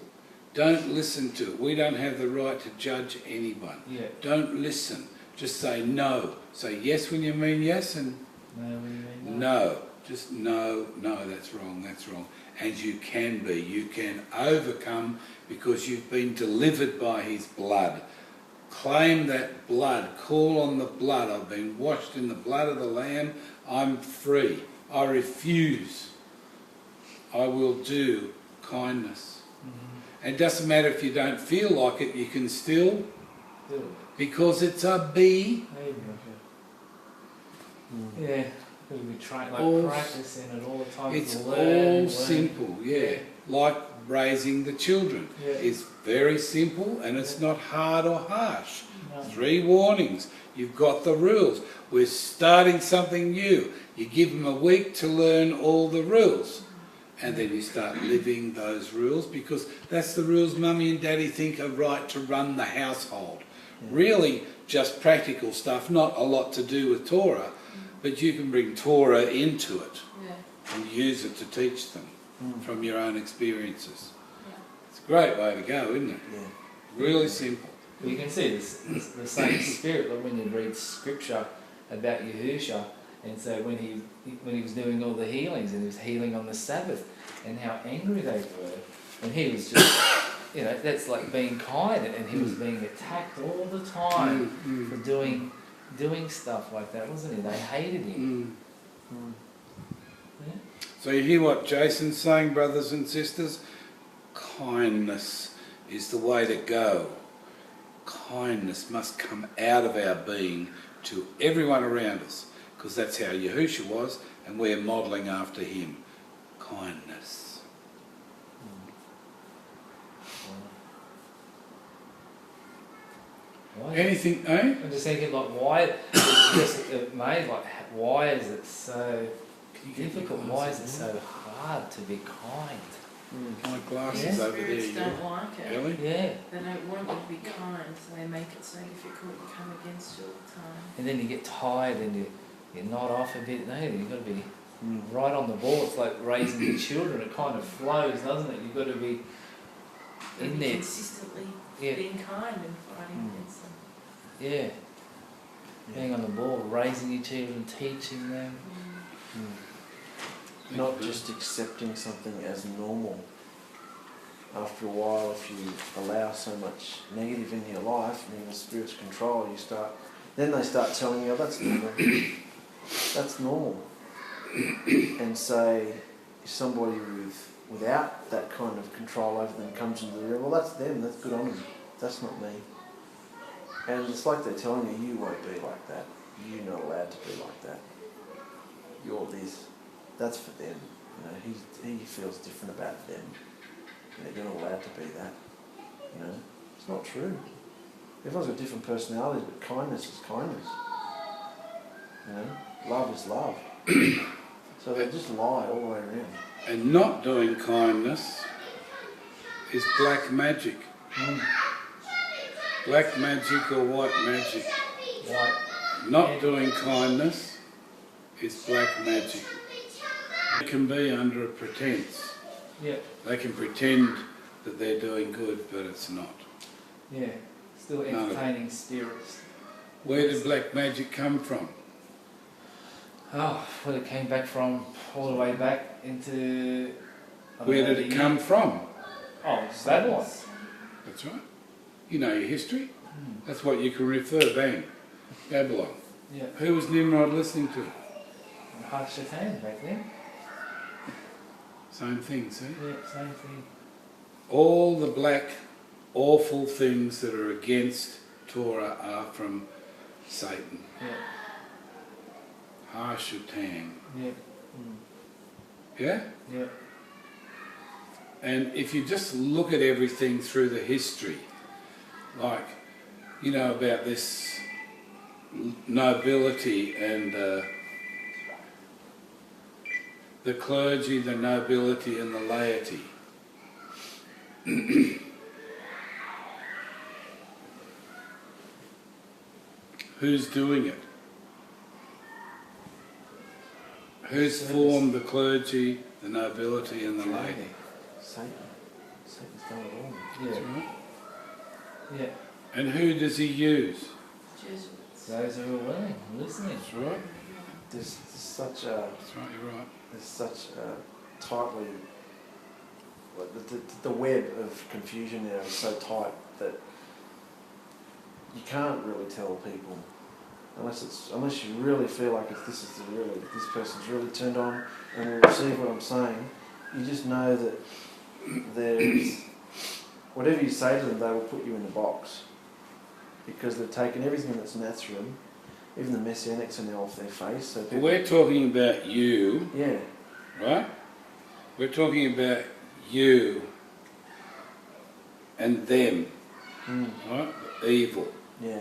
Don't listen to it. We don't have the right to judge anyone. Yeah. Don't listen. Just say no. Say yes when you mean yes and No, what do you mean? no. Just no, that's wrong, that's wrong. And you can be. You can overcome because you've been delivered by his blood. Claim that blood. Call on the blood. I've been washed in the blood of the Lamb. I'm free. I refuse. I will do kindness. And it doesn't matter if you don't feel like it, you can still, Do it. because it's a bee. There you go. Yeah. Because we try All- practicing it all the time. It's to learn, all learn. simple, yeah. Like raising the children. Yeah. It's very simple and it's not hard or harsh. No. 3 warnings. You've got the rules. We're starting something new. You give them a week to learn all the rules. And then you start living those rules because that's the rules Mummy and Daddy think are right to run the household. Yeah. Really just practical stuff, not a lot to do with Torah, but you can bring Torah into it Yeah. and use it to teach them from your own experiences. Yeah. It's a great way to go, isn't it? Yeah. Really simple. Well, you can see the same spirit like when you read scripture about Yahusha, and so when he was doing all the healings and he was healing on the Sabbath, and how angry they were, and he was just, you know, that's like being kind, and he was being attacked all the time for doing stuff like that, wasn't he? They hated him. Yeah? So you hear what Jason's saying, brothers and sisters? Kindness is the way to go. Kindness must come out of our being to everyone around us, because that's how Yahusha was, and we're modelling after him. Kindness. Why? Anything, eh? I'm just thinking, like, why? Why is it so difficult? Why is it so hard to be kind? My glasses The over there. spirits You. don't like it. Really? Yeah. They don't want you to be kind, so they make it so difficult to come against you all the time. And then you get tired and you nod off a bit. No, you've got to be right on the ball. It's like raising your children. It kind of flows, doesn't it? You've got to be in And there. consistently Yeah. being kind and fighting against them. Yeah. Being on the ball, raising your children, teaching them. Not just accepting something as normal. after a while, if you allow so much negative in your life and in the Spirit's control, then they start telling you, oh, that's normal. That's normal. And say, if somebody without that kind of control over them comes into the room, well, that's them, that's good on them. That's not me. And it's like they're telling you, you won't be like that. You're not allowed to be like that. You're this. That's for them. You know, he feels different about them. You know, you're not allowed to be that. You know, it's not true. Everyone's got different personalities, but kindness is kindness. You know, love is love. So they just lie all the way around. And not doing kindness is black magic. Black magic or white magic. White. Not doing kindness is black magic. It can be under a pretense. Yeah. They can pretend that they're doing good, but it's not. Yeah. Still entertaining spirits. Where did black magic come from? Oh, well, it came back from all the way back into... Where did it come from? Oh, it's Babylon. That's right. You know your history. That's what you can refer, bang. Babylon. Yeah. Who was Nimrod listening to? Yahusha back then. Same thing, see? Yeah, same thing. All the black, awful things that are against Torah are from Satan. Yeah. Yahusha. Yeah. Yeah? Yeah. And if you just look at everything through the history, like, you know, about this nobility and the clergy, the nobility and the laity. Who's doing it? Who's formed the clergy, the nobility and the laity? Satan. Satan's done it all. Yeah. That's right. Yeah. And who does he use? Jesuits. Those who are willing, listening. That's right. There's such a That's right, you're right. there's such a tightly the web of confusion now is so tight that you can't really tell people unless you really feel like this person's really turned on and will receive what I'm saying. You just know that there's whatever you say to them, they will put you in a box because they've taken everything that's natural, even the messianics are now off their face. So people, We're talking about you, yeah, right? We're talking about you and them, right? The evil. yeah,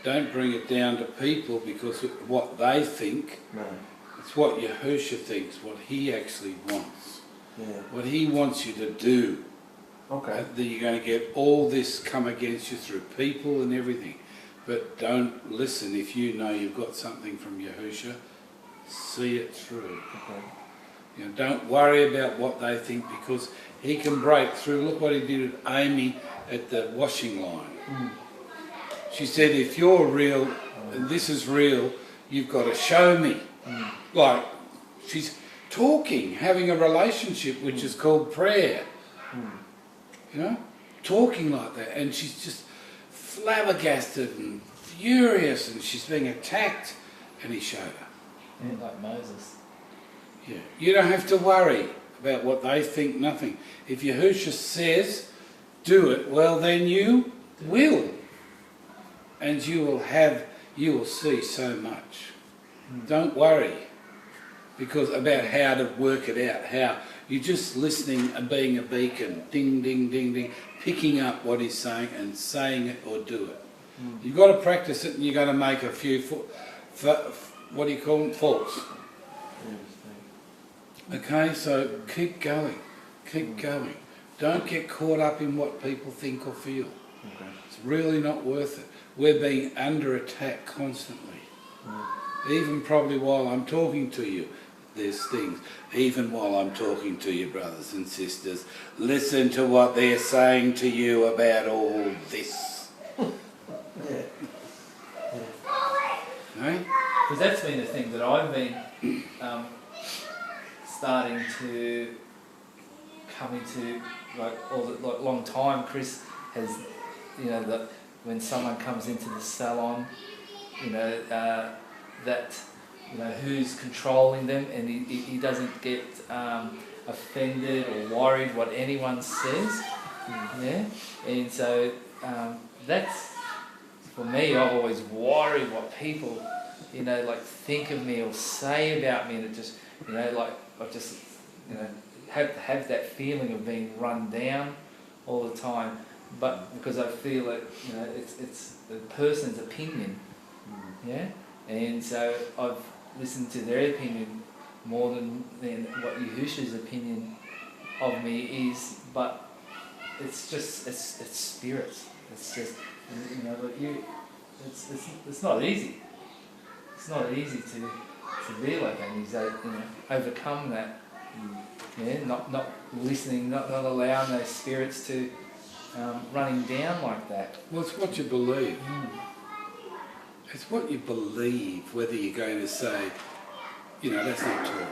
Don't bring it down to people because of what they think. no, It's what Yahusha thinks, what he actually wants. yeah, What he wants you to do. okay, That you're going to get all this come against you through people and everything. But don't listen if you know you've got something from Yahusha. See it through. okay, You know, don't worry about what they think because he can break through. Look what he did with Amy at the washing line. She said, if you're real and this is real, you've got to show me. Like, she's talking, having a relationship which is called prayer. You know, talking like that. And she's just flabbergasted and furious and she's being attacked. And he showed her. Yeah, like Moses. Yeah. You don't have to worry about what they think, nothing. If Yahusha says, do it, well then you will. And you will see so much. Don't worry because about how to work it out, how you're just listening and being a beacon, ding, ding, ding, ding, picking up what he's saying and saying it or do it. You've got to practice it and you're going to make a few, what do you call them, faults. Okay, so keep going, keep going. Don't get caught up in what people think or feel. okay, It's really not worth it. We're being under attack constantly. Even probably while I'm talking to you, there's things. Even while I'm talking to you, brothers and sisters, listen to what they're saying to you about all this. yeah, Okay? Because that's been the thing that I've been starting to come into like long time, Chris has, you know, that when someone comes into the salon, you know, that, you know, who's controlling them, and he doesn't get offended or worried what anyone says, yeah, and so that's, for me, I've always worried what people, you know, like think of me or say about me, and it just, you know, like I just, you know, have that feeling of being run down all the time, but because I feel that, you know, it's the person's opinion, yeah, and so I've listened to their opinion more than what Yahusha's opinion of me is, but it's just it's spirits. It's just, you know, like it's not easy. It's not easy to be like that. And you know, overcome that. Yeah, not listening, not allowing those spirits to running down like that. Well, it's what you believe. It's what you believe, whether you're going to say, you know, that's not Torah.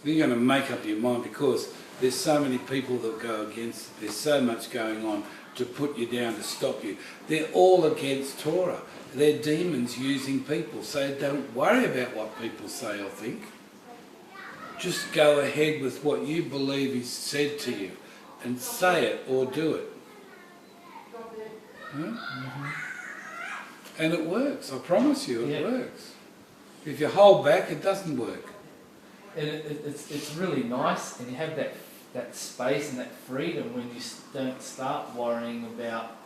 You're going to make up your mind because there's so many people that go against it. There's so much going on to put you down, to stop you. They're all against Torah. They're demons using people. So don't worry about what people say or think. Just go ahead with what you believe is said to you and say it or do it. And it works. I promise you, it works. If you hold back, it doesn't work. And it's really nice, and you have that space and that freedom when you don't start worrying about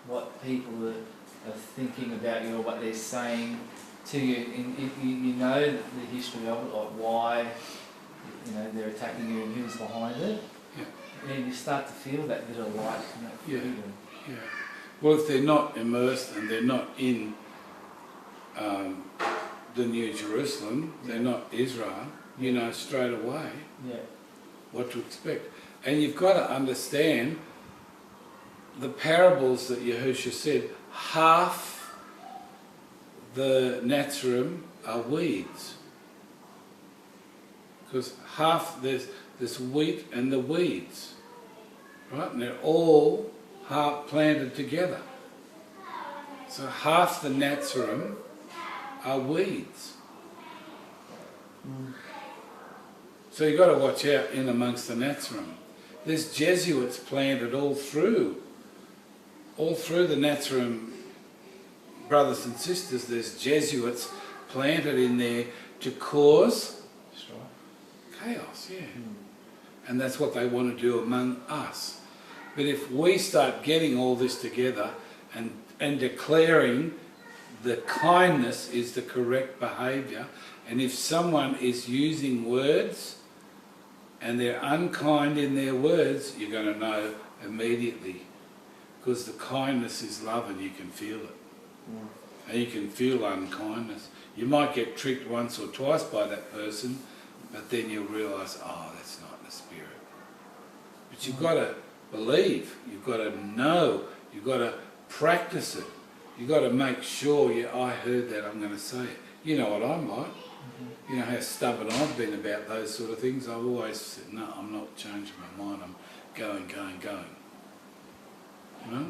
what people are thinking about you or what they're saying to you. And you know the history of it, like why, you know, they're attacking you and who's behind it. Yeah. And you start to feel that bit of light and that freedom. Yeah. Well, if they're not immersed and they're not in the New Jerusalem, they're not Israel, you know straight away what to expect. And you've got to understand the parables that Yahusha said, half the Nazarene are weeds. Because half, there's wheat and the weeds, right? And they're all half planted together. So half the Nazarene are weeds. So you've got to watch out in amongst the Nazarene. There's Jesuits planted all through the Nazarene, brothers and sisters. There's Jesuits planted in there to cause chaos, and that's what they want to do among us. But if we start getting all this together and declaring the kindness is the correct behaviour, and if someone is using words and they're unkind in their words, you're going to know immediately, because the kindness is love and you can feel it. And you can feel unkindness. You might get tricked once or twice by that person, but then you'll realise, oh, that's not the spirit. But you've got to believe, you've got to know, you've got to practice it. You've got to make sure, I heard that, I'm going to say it. You know what I'm like. You know how stubborn I've been about those sort of things. I've always said, no, I'm not changing my mind. I'm going. You know?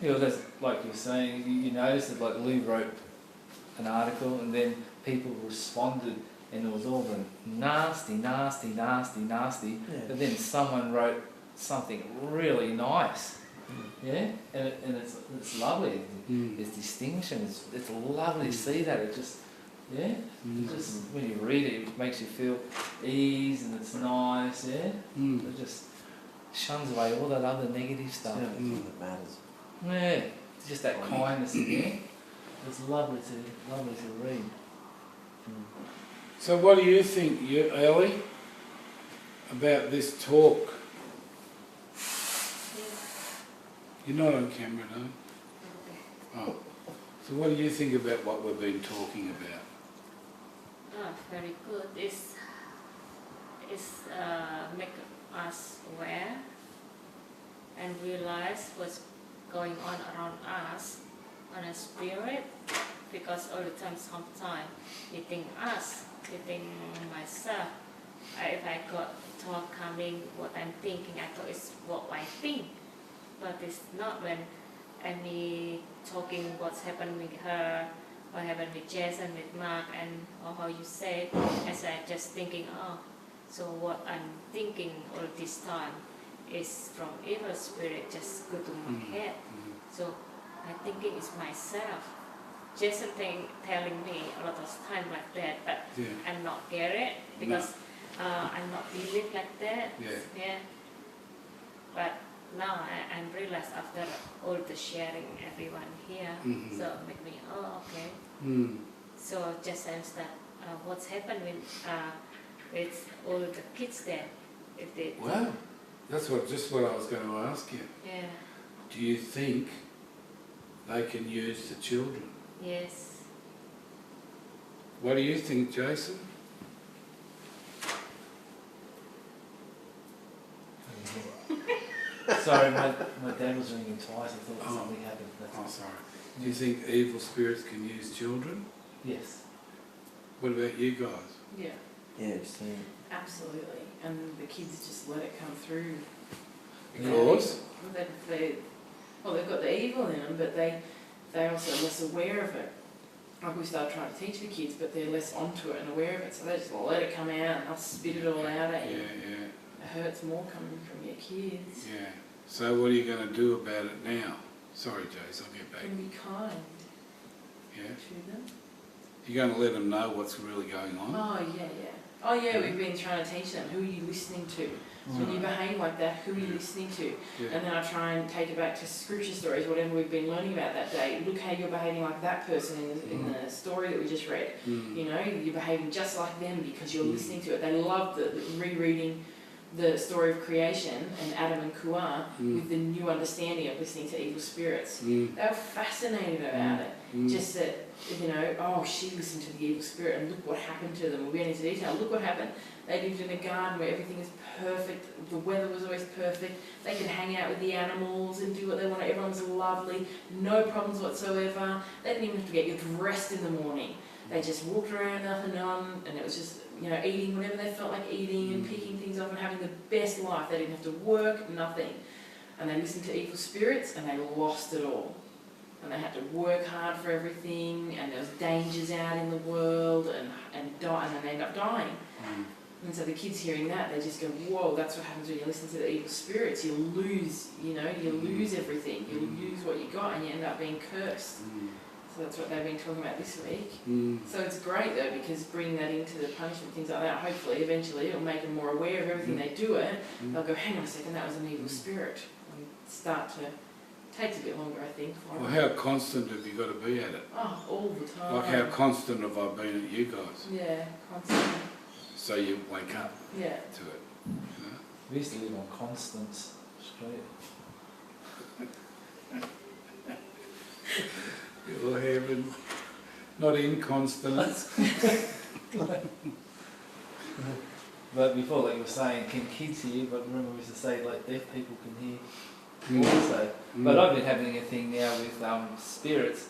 Yeah, well, that's like you're saying, you notice that like Lou wrote an article and then people responded and it was all the nasty, but then someone wrote something really nice. Yeah, and it's lovely. It's distinction. It's lovely to see that. It just, it just when you read it, it makes you feel ease and it's nice. Yeah, it just shuns away all that other negative stuff. That matters. Yeah, it's just that kindness again. It's lovely to read. So what do you think, Ellie, about this talk? You're not on camera, no? Oh. So what do you think about what we've been talking about? Very good. It's make us aware and realize what's going on around us on a spirit, because all the time, sometimes you think us, you think myself, if I got thought coming, what I'm thinking, I thought it's what I think, but it's not when I'm talking what's happened with her, what happened with Jason, with Mark, and or how you say, as I just thinking, oh, so what I'm thinking all this time is from evil spirit just go to my head. So I'm thinking it's myself. Jason telling me a lot of time like that, but Yeah. I'm not get it because I'm not believe like that. Yeah. But now I'm realized after all the sharing everyone here, Mhm. so make me okay. Mm. So just sense that what's happened with all the kids there, if they Well, that's just what I was going to ask you. yeah Do you think they can use the children? yes What do you think, Jason? Sorry, my dad was ringing twice. I thought Oh. something happened. That's Oh, all. sorry. Do you think evil spirits can use children? Yes. What about you guys? Yeah, Yeah, same. absolutely. And the kids just let it come through. Because? They've got the evil in them, but they're also less aware of it. Like we start trying to teach the kids, but they're less onto it and aware of it, so they just let it come out and they'll spit it all out at you. Yeah. It hurts more coming from your kids. Yeah. So what are you going to do about it now? Sorry, Jace, I'll get back. Can be kind Yeah. to them. You're going to let them know what's really going on? Oh yeah, we've been trying to teach them, who are you listening to? So when you behave like that, who are you listening to? Yeah. And then I try and take it back to scripture stories, whatever we've been learning about that day. Look how you're behaving like that person in the story that we just read. Mm. You know, you're behaving just like them because you're listening to it. They love the rereading the story of creation and Adam and Kuah with the new understanding of listening to evil spirits. Mm. They were fascinated about it. Mm. Just that, you know, oh, she listened to the evil spirit and look what happened to them. We went into detail. Look what happened. They lived in a garden where everything was perfect. The weather was always perfect. They could hang out with the animals and do what they wanted. Everyone was lovely. No problems whatsoever. They didn't even have to get dressed in the morning. They just walked around up and on, and it was just, you know, eating whatever they felt like eating and picking things up and having the best life. They didn't have to work, nothing. And they listened to evil spirits and they lost it all. And they had to work hard for everything, and there was dangers out in the world, and then they end up dying. Mm. And so the kids hearing that, they just go, whoa, that's what happens when you listen to the evil spirits. You lose, you lose everything. You lose what you got, and you end up being cursed. Mm. So that's what they've been talking about this week. Mm. So it's great though, because bringing that into the punishment, things like that, hopefully eventually it'll make them more aware of everything they do it. They'll go, hang on a second, that was an evil spirit. And start to, takes a bit longer I think. For Well, them. how constant have you got to be at it? Oh, all the time. Like how constant have I been at you guys? Yeah, constantly. So you wake up Yeah. to it. You know? We used to live on Constance Street. You're heaven, not inconstant. But before, like you were saying, can kids hear? But remember we used to say like deaf people can hear Mm. also. But I've been having a thing now with spirits.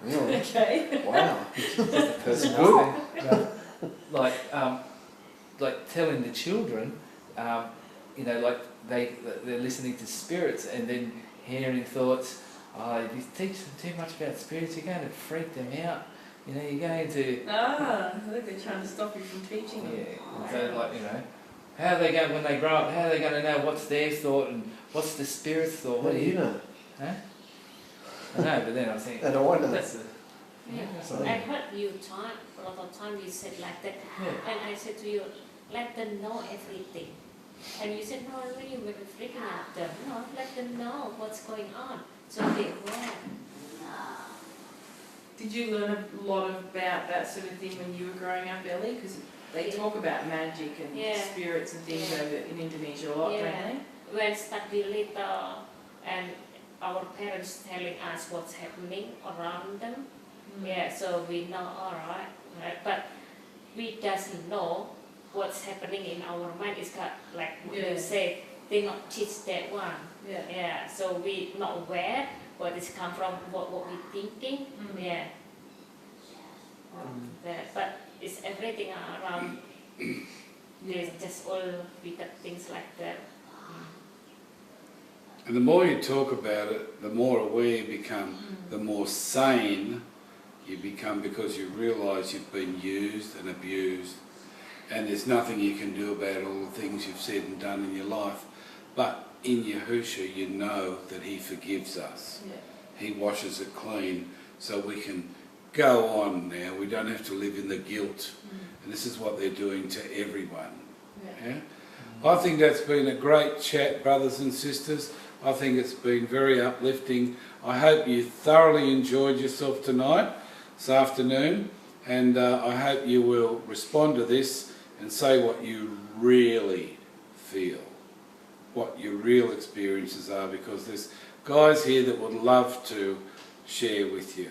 Really? Okay. Wow. Just a personal thing. Like telling the children, you know, like they're listening to spirits and then hearing thoughts. Oh, if you teach them too much about spirits, you're going to freak them out. You know, you're going to. I think they're trying to stop you from teaching them. Yeah. So like, you know, how are they going when they grow up? How are they going to know what's their thought and what's the spirit's thought? What do you know? Huh? I know, but then I think And I wonder. that's I heard you a lot of time you said like that, and I said to you, let them know everything. And you said, no, you may be freaking out them. No, let them know what's going on, so they're aware. Did you learn a lot about that sort of thing when you were growing up, Ellie? Because they talk about magic and spirits and things over in Indonesia a lot, don't they? When study little and our parents telling us what's happening around them, so we know, alright, right? But we doesn't know what's happening in our mind. It's got like you say, they not teach that one. Yeah. So we not aware where this come from, what we thinking. That, but it's everything around There's just all with the things like that. And the more you talk about it, the more aware you become, the more sane you become, because you realise you've been used and abused, and there's nothing you can do about all the things you've said and done in your life. But in Yahusha, you know that he forgives us. Yeah. He washes it clean, so we can go on now. We don't have to live in the guilt. And this is what they're doing to everyone. Yeah? I think that's been a great chat, brothers and sisters. I think it's been very uplifting. I hope you thoroughly enjoyed yourself tonight, this afternoon, and I hope you will respond to this and say what you really feel, what your real experiences are, because there's guys here that would love to share with you.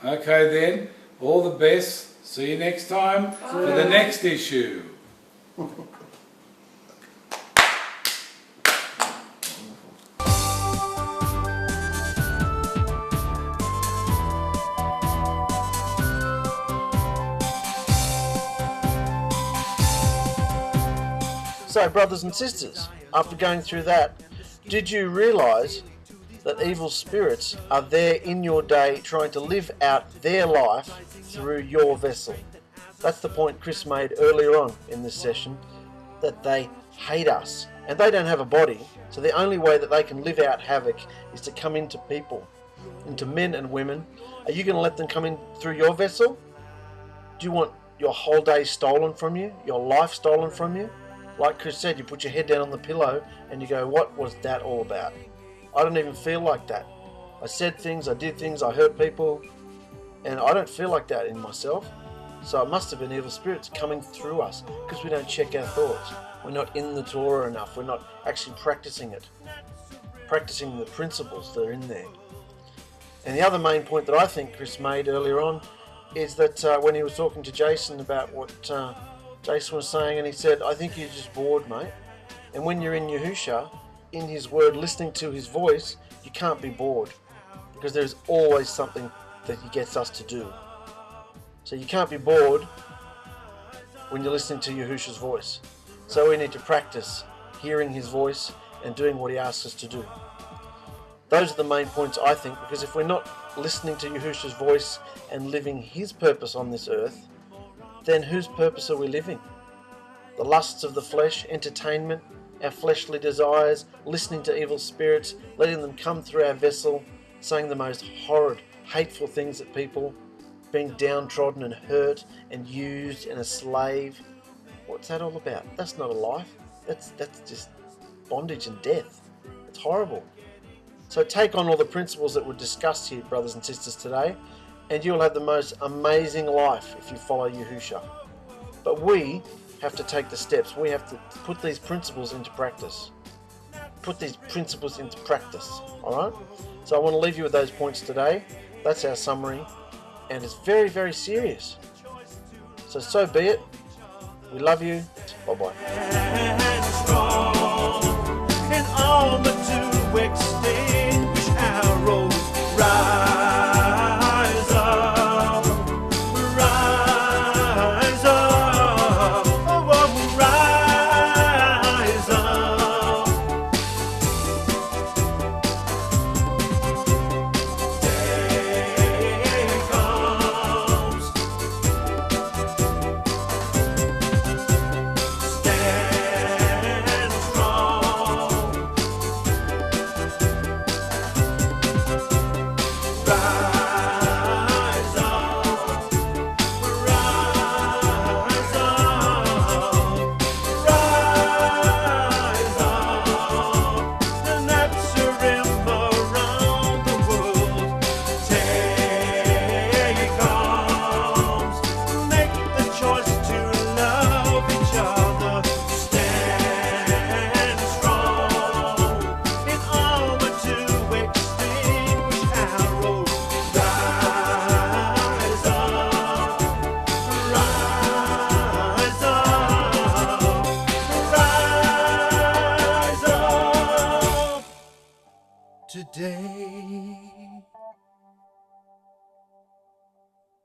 Okay then, all the best. See you next time for the next issue. So, brothers and sisters, after going through that, did you realise that evil spirits are there in your day trying to live out their life through your vessel? That's the point Chris made earlier on in this session, that they hate us. And they don't have a body, so the only way that they can live out havoc is to come into people, into men and women. Are you going to let them come in through your vessel? Do you want your whole day stolen from you? Your life stolen from you? Like Chris said, you put your head down on the pillow and you go, what was that all about? I don't even feel like that. I said things, I did things, I hurt people, and I don't feel like that in myself. So it must have been evil spirits coming through us, because we don't check our thoughts. We're not in the Torah enough. We're not actually practicing it. Practicing the principles that are in there. And the other main point that I think Chris made earlier on is that when he was talking to Jason about what Jason was saying, and he said, I think you're just bored, mate. And when you're in Yahusha, in his word, listening to his voice, you can't be bored, because there's always something that he gets us to do. So you can't be bored when you're listening to Yahusha's voice. So we need to practice hearing his voice and doing what he asks us to do. Those are the main points, I think, because if we're not listening to Yahusha's voice and living his purpose on this earth, then whose purpose are we living? The lusts of the flesh, entertainment, our fleshly desires, listening to evil spirits, letting them come through our vessel, saying the most horrid, hateful things at people, being downtrodden and hurt and used and a slave. What's that all about? That's not a life. That's just bondage and death. It's horrible. So take on all the principles that were discussed here, brothers and sisters, today, and you'll have the most amazing life if you follow Yahusha. But we have to take the steps. We have to put these principles into practice. Put these principles into practice, alright? So I want to leave you with those points today. That's our summary, and it's very, very serious. So be it. We love you. Bye-bye. And armor to extinguish arrows. Rise up, rise up, oh, rise up. Day comes, stand strong. Rise up, rise up, rise up. And that's your rim around the world. Take arms, make the choice to love each other. Stand strong in armor to extinguish arrows. Rise up, rise up, rise up today.